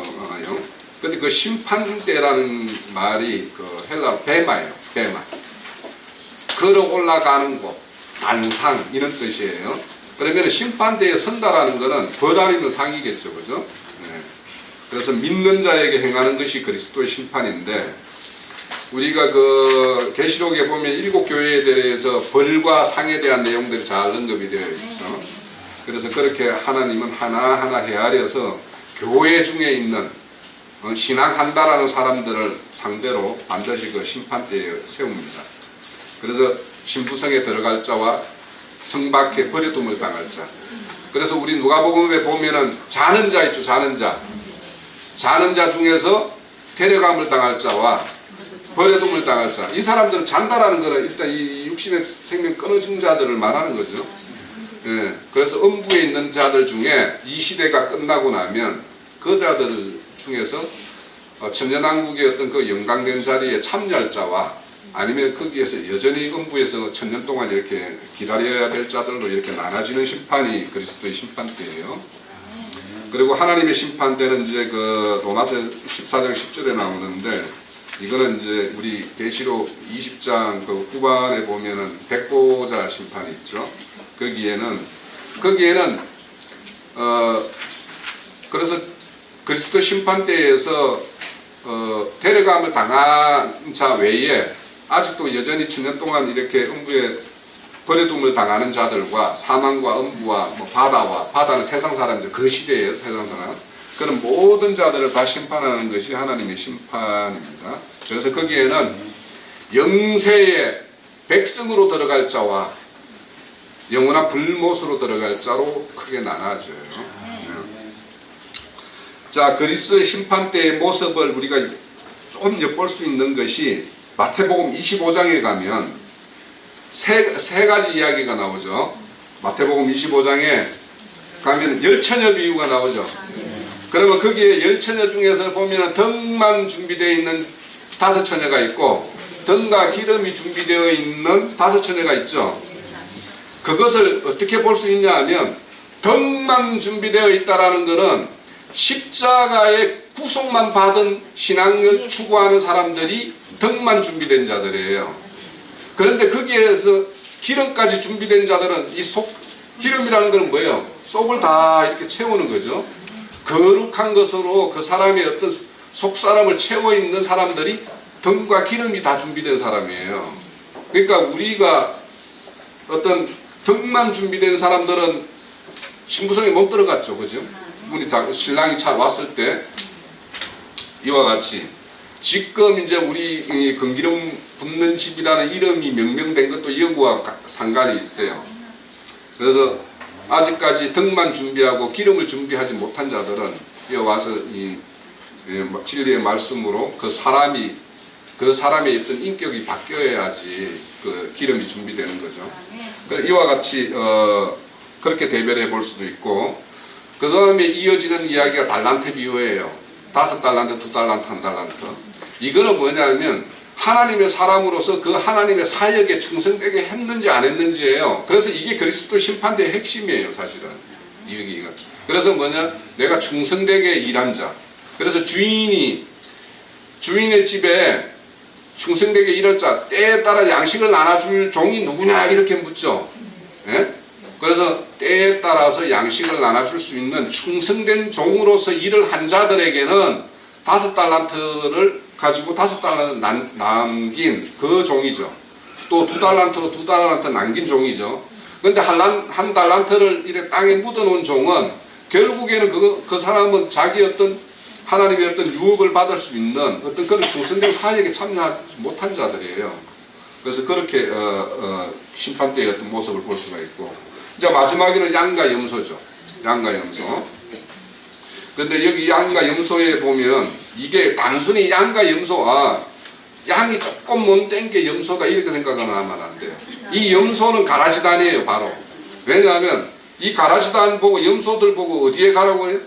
근데 그 심판대라는 말이 그 헬라어 베마예요. 베마. 걸어 올라가는 곳, 안상 이런 뜻이에요. 그러면 심판대에 선다라는 거는 벌 아니면 상이겠죠, 그죠? 네. 그래서 믿는 자에게 행하는 것이 그리스도의 심판인데, 우리가 그 계시록에 보면 7교회에 대해서 벌과 상에 대한 내용들이 잘 언급이 되어 있죠. 그래서 그렇게 하나님은 하나하나 헤아려서 교회 중에 있는 신앙한다라는 사람들을 상대로 반드시 그 심판대에 세웁니다. 그래서 신부성에 들어갈 자와 성 밖에 버려둠을 당할 자. 그래서 우리 누가복음에 보면은 자는 자 있죠. 자는 자 중에서 데려감을 당할 자와 버려둠을 당할 자. 이 사람들은 잔다라는 것은 일단 이 육신의 생명 끊어진 자들을 말하는 거죠. 예, 그래서 음부에 있는 자들 중에 이 시대가 끝나고 나면 그 자들 중에서 천년왕국의 어떤 그 영광된 자리에 참여할 자와 아니면 거기에서 여전히 음부에서 천년 동안 이렇게 기다려야 될 자들로 이렇게 나눠지는 심판이 그리스도의 심판대예요. 그리고 하나님의 심판대는 이제 그 로마서 14장 10절에 나오는데, 이거는 이제 우리 계시록 20장 그 후반에 보면은 백보자 심판이 있죠. 거기에는 그래서 그리스도 심판대에서 데려감을 당한 자 외에 아직도 여전히 천년 동안 이렇게 음부에 버려둠을 당하는 자들과 사망과 음부와 뭐 바다는 세상 사람들, 그 시대의 세상 사람, 그런 모든 자들을 다 심판하는 것이 하나님의 심판입니다. 그래서 거기에는 영세의 백성으로 들어갈 자와 영원한 불못으로 들어갈 자로 크게 나눠져요. 자, 그리스도의 심판대의 모습을 우리가 좀 엿볼 수 있는 것이 마태복음 25장에 가면 세 가지 이야기가 나오죠. 마태복음 25장에 가면 열처녀 비유가 나오죠. 그러면 거기에 열처녀 중에서 보면 덕만 준비되어 있는 5처녀가 있고 등과 기름이 준비되어 있는 5처녀가 있죠. 그것을 어떻게 볼 수 있냐 하면, 덕만 준비되어 있다라는 것은 십자가의 구속만 받은 신앙을 추구하는 사람들이 덕만 준비된 자들이에요. 그런데 거기에서 기름까지 준비된 자들은 기름이라는 것은 뭐예요? 속을 다 이렇게 채우는 거죠. 거룩한 것으로 그 사람의 어떤 속사람을 채워 있는 사람들이 덕과 기름이 다 준비된 사람이에요. 그러니까 우리가 어떤 덕만 준비된 사람들은 신부성에 못 들어갔죠. 그죠? 신랑이 왔을 때 이와 같이 지금 이제 우리 금기름 붓는 집이라는 이름이 명명된 것도 이거와 상관이 있어요. 그래서 아직까지 덕만 준비하고 기름을 준비하지 못한 자들은 이어 와서 이 진리의 말씀으로 그 사람의 어떤 인격이 바뀌어야지 그 기름이 준비되는 거죠. 이와 같이 그렇게 대별해 볼 수도 있고, 그 다음에 이어지는 이야기가 달란트 비유예요. 5달란트, 2달란트, 1달란트. 이거는 뭐냐면 하나님의 사람으로서 그 하나님의 사역에 충성되게 했는지 안 했는지예요. 그래서 이게 그리스도 심판대의 핵심이에요, 사실은. 여기가. 그래서 뭐냐? 내가 충성되게 일한 자. 그래서 주인의 집에 충성되게 일할 자, 때에 따라 양식을 나눠줄 종이 누구냐 이렇게 묻죠. 예? 그래서 때에 따라서 양식을 나눠줄 수 있는 충성된 종으로서 일을 한 자들에게는 5달란트를 가지고 5달란트 남긴 그 종이죠. 또 2달란트로 2달란트 남긴 종이죠. 그런데 한 달란트를 이렇게 땅에 묻어놓은 종은 결국에는 그 사람은 자기 어떤 하나님의 어떤 유업을 받을 수 있는 어떤 그런 충성된 사역에 참여하지 못한 자들이에요. 그래서 그렇게 심판대의 어떤 모습을 볼 수가 있고, 이제 마지막에는 양과 염소죠. 양과 염소. 그런데 여기 양과 염소에 보면 이게 단순히 양과 염소, 양이 조금 못된 게 염소다 이렇게 생각하면 안 돼요. 이 염소는 가라지단이에요, 바로. 왜냐하면 이 가라지단 보고 염소들 보고 어디에 가라고 해요?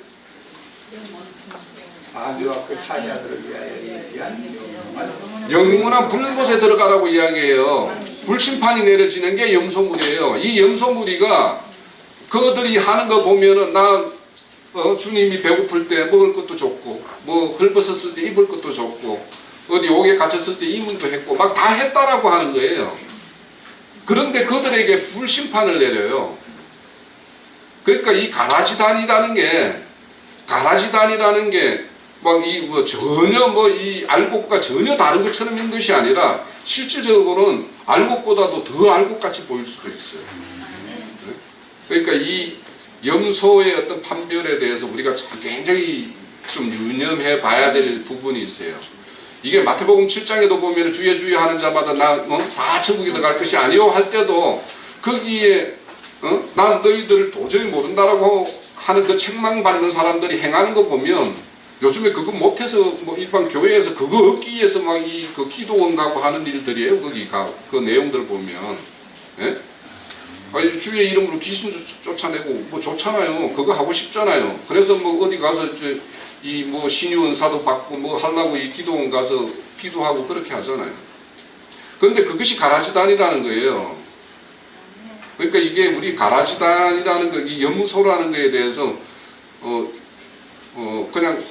영원한 불못에 들어가라고 이야기해요. 불심판이 내려지는 게 염소무리예요. 이 염소무리가 그들이 하는 거 보면은 주님이 배고플 때 먹을 것도 줬고, 뭐 헐벗었을 때 입을 것도 줬고, 어디 옥에 갇혔을 때 이문도 했고 막 다 했다라고 하는 거예요. 그런데 그들에게 불심판을 내려요. 그러니까 이 가라지단이라는 게 막 이 뭐 전혀 뭐 이 알곡과 전혀 다른 것처럼 있는 것이 아니라 실질적으로는 알곡보다도 더 알곡같이 보일 수도 있어요. 그러니까 이 염소의 어떤 판별에 대해서 우리가 참 굉장히 좀 유념해 봐야 될 부분이 있어요. 이게 마태복음 7장에도 보면 주여 주여 하는 자마다 다 천국에 들어갈 것이 아니요 할 때도 거기에 난 너희들을 도저히 모른다라고 하는 그 책망받는 사람들이 행하는 거 보면 요즘에 그거 못해서 뭐 일반 교회에서 그거 얻기 위해서 막 이 그 기도원 가고 하는 일들이에요. 거기가 그 내용들 보면. 예? 아니, 주의 이름으로 귀신 쫓아내고 뭐 좋잖아요. 그거 하고 싶잖아요. 그래서 뭐 어디 가서 이 뭐 신유 은사도 받고 뭐 하려고 이 기도원 가서 기도하고 그렇게 하잖아요. 그런데 그것이 가라지단이라는 거예요. 그러니까 이게 우리 가라지단이라는 거, 이 염소라는 거에 대해서 그냥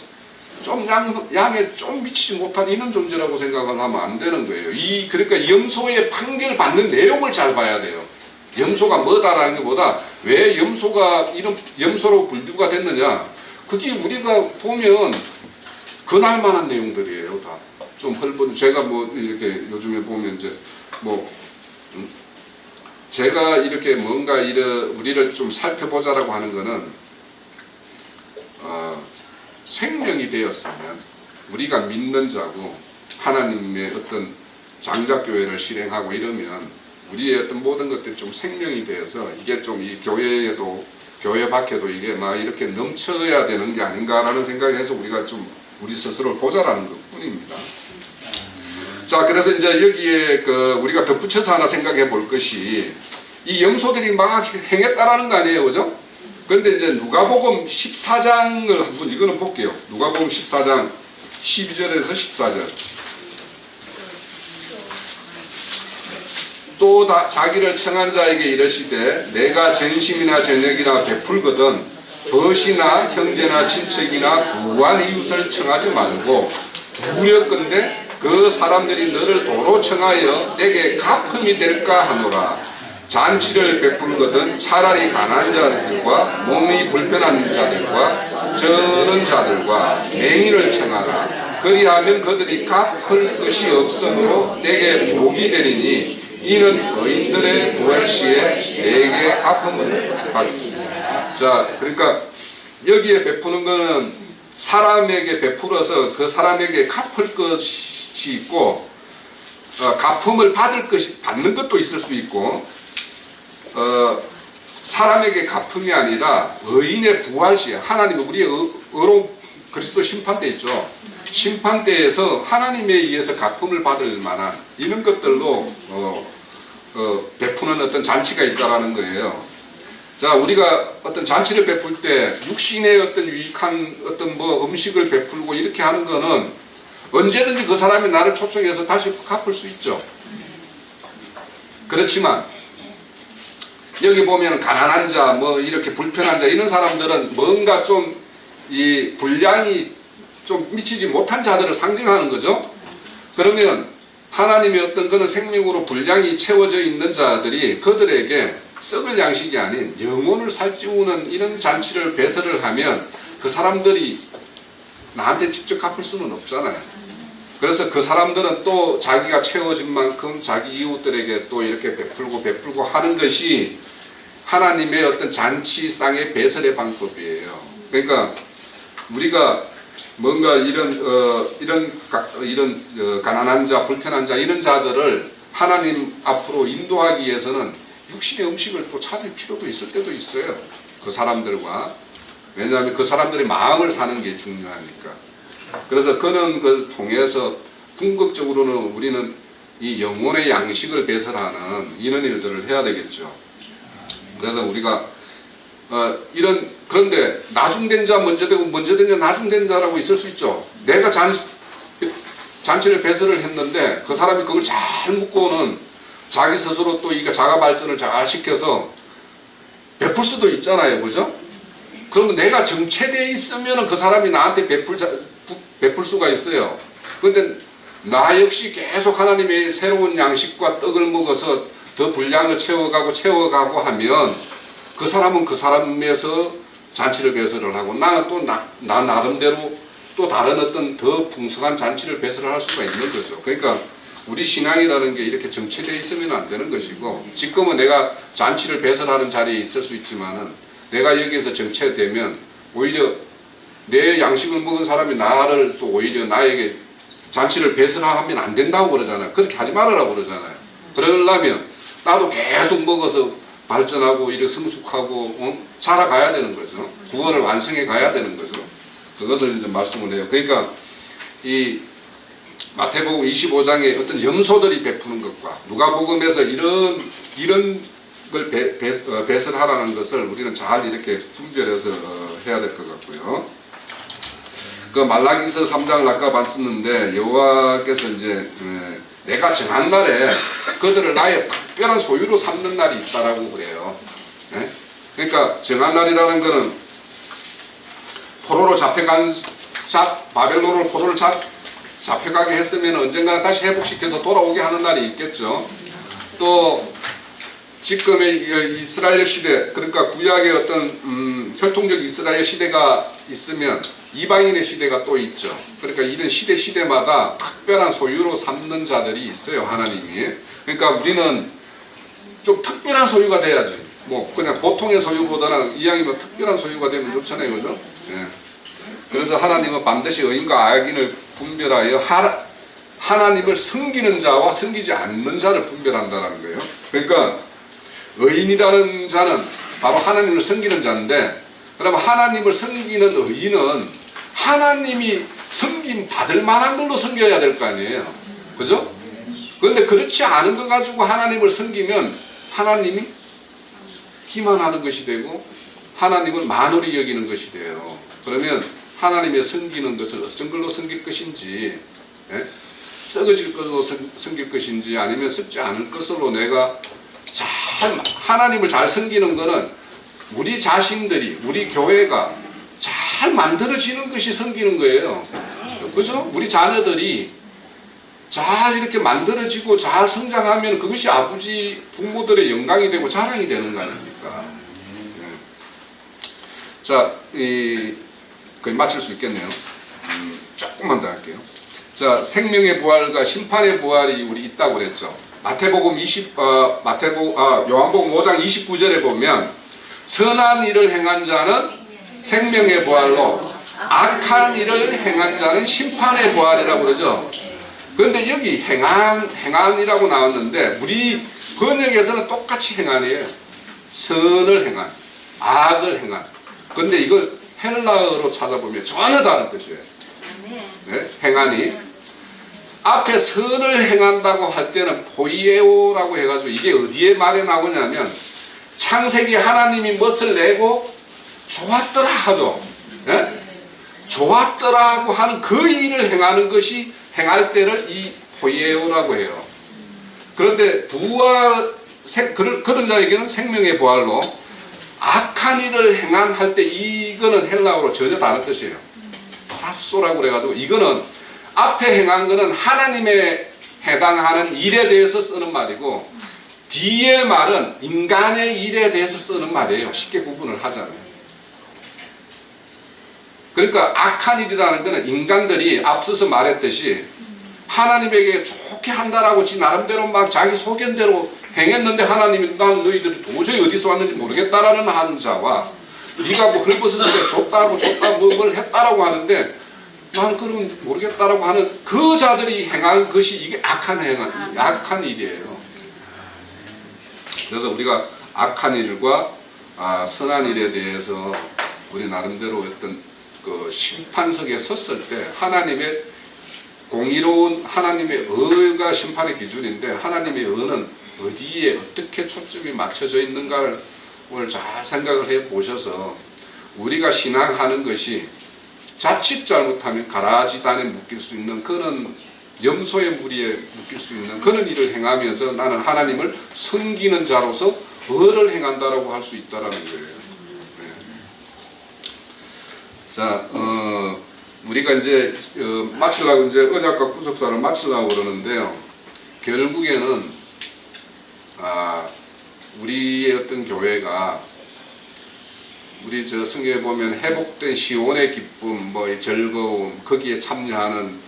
좀 양에 좀 미치지 못한 이런 존재라고 생각을 하면 안 되는 거예요. 그러니까 염소의 판결 받는 내용을 잘 봐야 돼요. 염소가 뭐다라는 것보다 왜 염소가 이런 염소로 분류가 됐느냐. 그게 우리가 보면 근할만한 내용들이에요. 다 좀 헐벗은 제가 뭐 이렇게 요즘에 보면 이제 뭐 제가 이렇게 뭔가 우리를 좀 살펴보자라고 하는 거는 생명이 되었으면 우리가 믿는 자고 하나님의 어떤 장작교회를 실행하고 이러면 우리의 어떤 모든 것들이 좀 생명이 되어서 이게 좀 이 교회에도 교회 밖에도 이게 막 이렇게 넘쳐야 되는 게 아닌가라는 생각을 해서 우리가 좀 우리 스스로를 보자라는 것 뿐입니다. 자, 그래서 이제 여기에 우리가 덧붙여서 하나 생각해 볼 것이 이 염소들이 막 행했다라는 거 아니에요, 그죠? 그런데 이제 누가복음 14장을 한번 이거는 볼게요. 누가복음 14장 12절에서 14절. 또 자기를 청한 자에게 이르시되 내가 전심이나 전역이나 베풀거든 벗이나 형제나 친척이나 부한 이웃을 청하지 말고 두렵건대 그 사람들이 너를 도로 청하여 내게 갚음이 될까 하노라. 잔치를 베풀거든 차라리 가난한 자들과 몸이 불편한 자들과 저는 자들과 맹인을 청하라. 그리하면 그들이 갚을 것이 없으므로 내게 복이 되리니 이는 의인들의 부활 시에 내게 갚음을 받으리라. 자, 그러니까 여기에 베푸는 것은 사람에게 베풀어서 그 사람에게 갚을 것이 있고 갚음을 받는 것도 있을 수 있고 사람에게 갚음이 아니라 의인의 부활 시에 하나님은 우리의 의로운 그리스도 심판대 있죠. 심판대에서 하나님에 의해서 갚음을 받을 만한 이런 것들로 베푸는 어떤 잔치가 있다라는 거예요. 자, 우리가 어떤 잔치를 베풀 때 육신의 어떤 유익한 어떤 뭐 음식을 베풀고 이렇게 하는 거는 언제든지 그 사람이 나를 초청해서 다시 갚을 수 있죠. 그렇지만 여기 보면 가난한 자, 뭐 이렇게 불편한 자 이런 사람들은 뭔가 좀 이 분량이 좀 미치지 못한 자들을 상징하는 거죠. 그러면 하나님의 어떤 그런 생명으로 분량이 채워져 있는 자들이 그들에게 썩을 양식이 아닌 영혼을 살찌우는 이런 잔치를 배설을 하면 그 사람들이 나한테 직접 갚을 수는 없잖아요. 그래서 그 사람들은 또 자기가 채워진 만큼 자기 이웃들에게 또 이렇게 베풀고 하는 것이 하나님의 어떤 잔치상의 배설의 방법이에요. 그러니까 우리가 뭔가 이런 가난한 자, 불편한 자 이런 자들을 하나님 앞으로 인도하기 위해서는 육신의 음식을 또 찾을 필요도 있을 때도 있어요. 그 사람들과. 왜냐하면 그 사람들의 마음을 사는 게 중요하니까. 그래서 그는 그걸 통해서 궁극적으로는 우리는 이 영혼의 양식을 배설하는 이런 일들을 해야 되겠죠. 그래서 우리가 그런데 나중된 자 먼저 되고 먼저 된 자 나중된 자라고 있을 수 있죠. 내가 잔치를 배설을 했는데 그 사람이 그걸 잘 묻고는 자기 스스로 또 이게 자가 발전을 잘 시켜서 베풀 수도 있잖아요, 그죠? 그러면 내가 정체되어 있으면 그 사람이 나한테 베풀 수가 있어요. 그런데 나 역시 계속 하나님의 새로운 양식과 떡을 먹어서 더 분량을 채워가고 하면 그 사람은 그 사람에서 잔치를 배설을 하고 나는 또 나 나름대로 또 다른 어떤 더 풍성한 잔치를 배설할 수가 있는 거죠. 그러니까 우리 신앙이라는 게 이렇게 정체되어 있으면 안 되는 것이고, 지금은 내가 잔치를 배설하는 자리에 있을 수 있지만은 내가 여기에서 정체되면 오히려 내 양식을 먹은 사람이 나를 또 오히려 나에게 잔치를 배설하면 안 된다고 그러잖아요. 그렇게 하지 말으라고 그러잖아요. 그러려면 나도 계속 먹어서 발전하고 이렇게 성숙하고 살아가야 되는 거죠. 구원을 완성해 가야 되는 거죠. 그것을 이제 말씀을 해요. 그러니까 이 마태복음 25장에 어떤 염소들이 베푸는 것과 누가복음에서 이런 걸 배설하라는 것을 우리는 잘 이렇게 분별해서 해야 될 것 같고요. 그 말라기서 3장을 아까 봤었는데 여호와께서 이제 내가 정한 날에 그들을 나의 특별한 소유로 삼는 날이 있다라고 그래요. 네? 그러니까 정한 날이라는 것은 포로로 잡혀간 바벨론으로 포로를 잡혀가게 했으면 언젠가는 다시 회복시켜서 돌아오게 하는 날이 있겠죠. 또 지금의 이스라엘 시대, 그러니까 구약의 어떤 혈통적 이스라엘 시대가 있으면 이방인의 시대가 또 있죠. 그러니까 이런 시대마다 특별한 소유로 삼는 자들이 있어요, 하나님이. 그러니까 우리는 좀 특별한 소유가 돼야지. 뭐 그냥 보통의 소유보다는 이왕이면 특별한 소유가 되면 좋잖아요, 그죠? 예. 그래서 하나님은 반드시 의인과 악인을 분별하여 하나님을 섬기는 자와 섬기지 않는 자를 분별한다는 거예요. 그러니까 의인이라는 자는 바로 하나님을 섬기는 자인데, 그러면 하나님을 섬기는 의인은 하나님이 섬김 받을 만한 걸로 섬겨야 될 거 아니에요. 그죠? 그런데 그렇지 않은 거 가지고 하나님을 섬기면 하나님이 기만하는 것이 되고 하나님을 만홀히 여기는 것이 돼요. 그러면 하나님의 섬기는 것을 어떤 걸로 섬길 것인지, 예? 썩어질 것으로 섬길 것인지 아니면 썩지 않을 것으로 내가 하나님을 잘 섬기는 것은 우리 자신들이, 우리 교회가 잘 만들어지는 것이 섬기는 거예요. 그죠? 우리 자녀들이 잘 이렇게 만들어지고 잘 성장하면 그것이 아버지, 부모들의 영광이 되고 자랑이 되는 거 아닙니까? 자, 거의 마칠 수 있겠네요. 조금만 더 할게요. 자, 생명의 부활과 심판의 부활이 우리 있다고 그랬죠. 요한복음 5장 29절에 보면 선한 일을 행한 자는 생명의 부활로 악한 일을 행한 자는 심판의 부활이라고 그러죠. 그런데 여기 행한이라고 나왔는데 우리 번역에서는 똑같이 행한이에요. 선을 행한, 악을 행한. 그런데 이걸 헬라어로 찾아보면 전혀 다른 뜻이에요. 네? 행한이 앞에 선을 행한다고 할 때는 포이에오라고 해가지고 이게 어디에 말에 나오냐면 창세기 하나님이 멋을 내고 좋았더라 하죠. 네? 좋았더라고 하는 그 일을 행하는 것이 행할 때를 이 포이에오라고 해요. 그런데 부활, 그런 자에게는 생명의 부활로 악한 일을 행한 할 때 이거는 헬라어로 전혀 다른 뜻이에요. 파소라고 그래가지고 이거는 앞에 행한 거는 하나님에 해당하는 일에 대해서 쓰는 말이고 뒤의 말은 인간의 일에 대해서 쓰는 말이에요. 쉽게 구분을 하자면. 그러니까 악한 일이라는 것은 인간들이 앞서서 말했듯이 하나님에게 좋게 한다라고 지 나름대로 막 자기 소견대로 행했는데 하나님이 난 너희들이 도저히 어디서 왔는지 모르겠다라는 하는 자와 네가 뭐 헐벗었는데 줬다 뭘 했다라고 하는데 난 그럼 모르겠다라고 하는 그 자들이 행한 것이 이게 악한 일이에요. 그래서 우리가 악한 일과 선한 일에 대해서 우리 나름대로 어떤 그 심판석에 섰을 때 하나님의 공의로운 하나님의 의가 심판의 기준인데 하나님의 의는 어디에 어떻게 초점이 맞춰져 있는가를 오늘 잘 생각을 해 보셔서 우리가 신앙하는 것이 자칫 잘못하면 가라지단에 묶일 수 있는 그런 염소의 무리에 묶일 수 있는 그런 일을 행하면서 나는 하나님을 섬기는 자로서 의를 행한다라고 할 수 있다라는 거예요. 네. 자, 우리가 이제 마치려고 이제 언약과 구속사를 마치려고 그러는데요. 결국에는 우리의 어떤 교회가 우리 저 성경에 보면 회복된 시온의 기쁨, 뭐 이 즐거움, 거기에 참여하는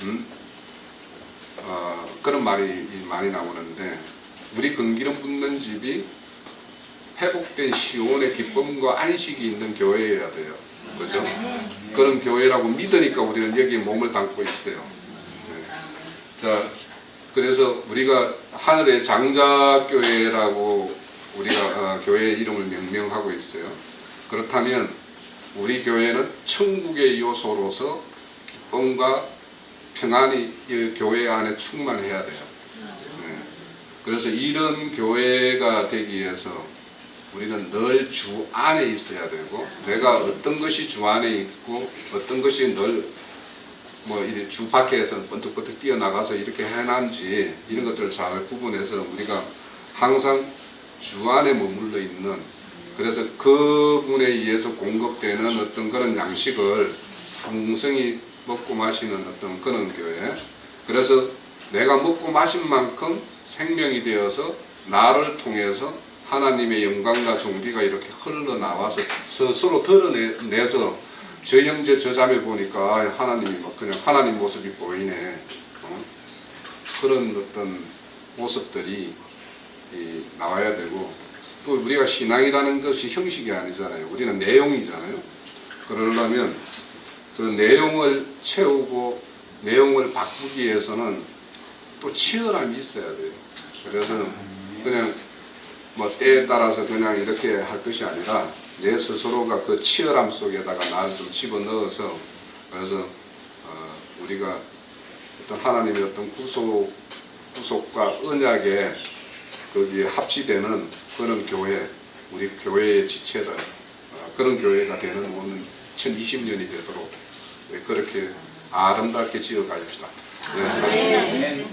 그런 말이 많이 나오는데 우리 근기름 붓는 집이 회복된 시온의 기쁨과 안식이 있는 교회여야 돼요. 그죠? 그런 교회라고 믿으니까 우리는 여기에 몸을 담고 있어요. 네. 자, 그래서 우리가 하늘의 장자교회라고 우리가 교회의 이름을 명명하고 있어요. 그렇다면 우리 교회는 천국의 요소로서 기쁨과 평안이 이 교회 안에 충만해야 돼요. 네. 그래서 이런 교회가 되기 위해서 우리는 늘 주 안에 있어야 되고, 내가 어떤 것이 주 안에 있고 어떤 것이 늘 뭐 이렇게 주 밖에서 번뜩번뜩 뛰어나가서 이렇게 해놨는지 이런 것들을 잘 구분해서 우리가 항상 주 안에 머물러 있는, 그래서 그분에 의해서 공급되는 어떤 그런 양식을 풍성히 먹고 마시는 어떤 그런 교회. 그래서 내가 먹고 마신 만큼 생명이 되어서 나를 통해서 하나님의 영광과 존귀가 이렇게 흘러나와서 서로 드러내서 저 형제 저 자매 보니까 하나님이 막 그냥 하나님 모습이 보이네. 그런 어떤 모습들이 나와야 되고, 또 우리가 신앙이라는 것이 형식이 아니잖아요. 우리는 내용이잖아요. 그러려면 그 내용을 채우고 내용을 바꾸기 위해서는 또 치열함이 있어야 돼요. 그래서 그냥 뭐 때에 따라서 그냥 이렇게 할 것이 아니라 내 스스로가 그 치열함 속에다가 나를 좀 집어넣어서, 그래서 우리가 어떤 하나님의 어떤 구속과 언약에 거기에 합치되는 그런 교회, 우리 교회의 지체들, 그런 교회가 되는 오늘 2020년이 되도록 그렇게 아름답게 지어가십시다. 네.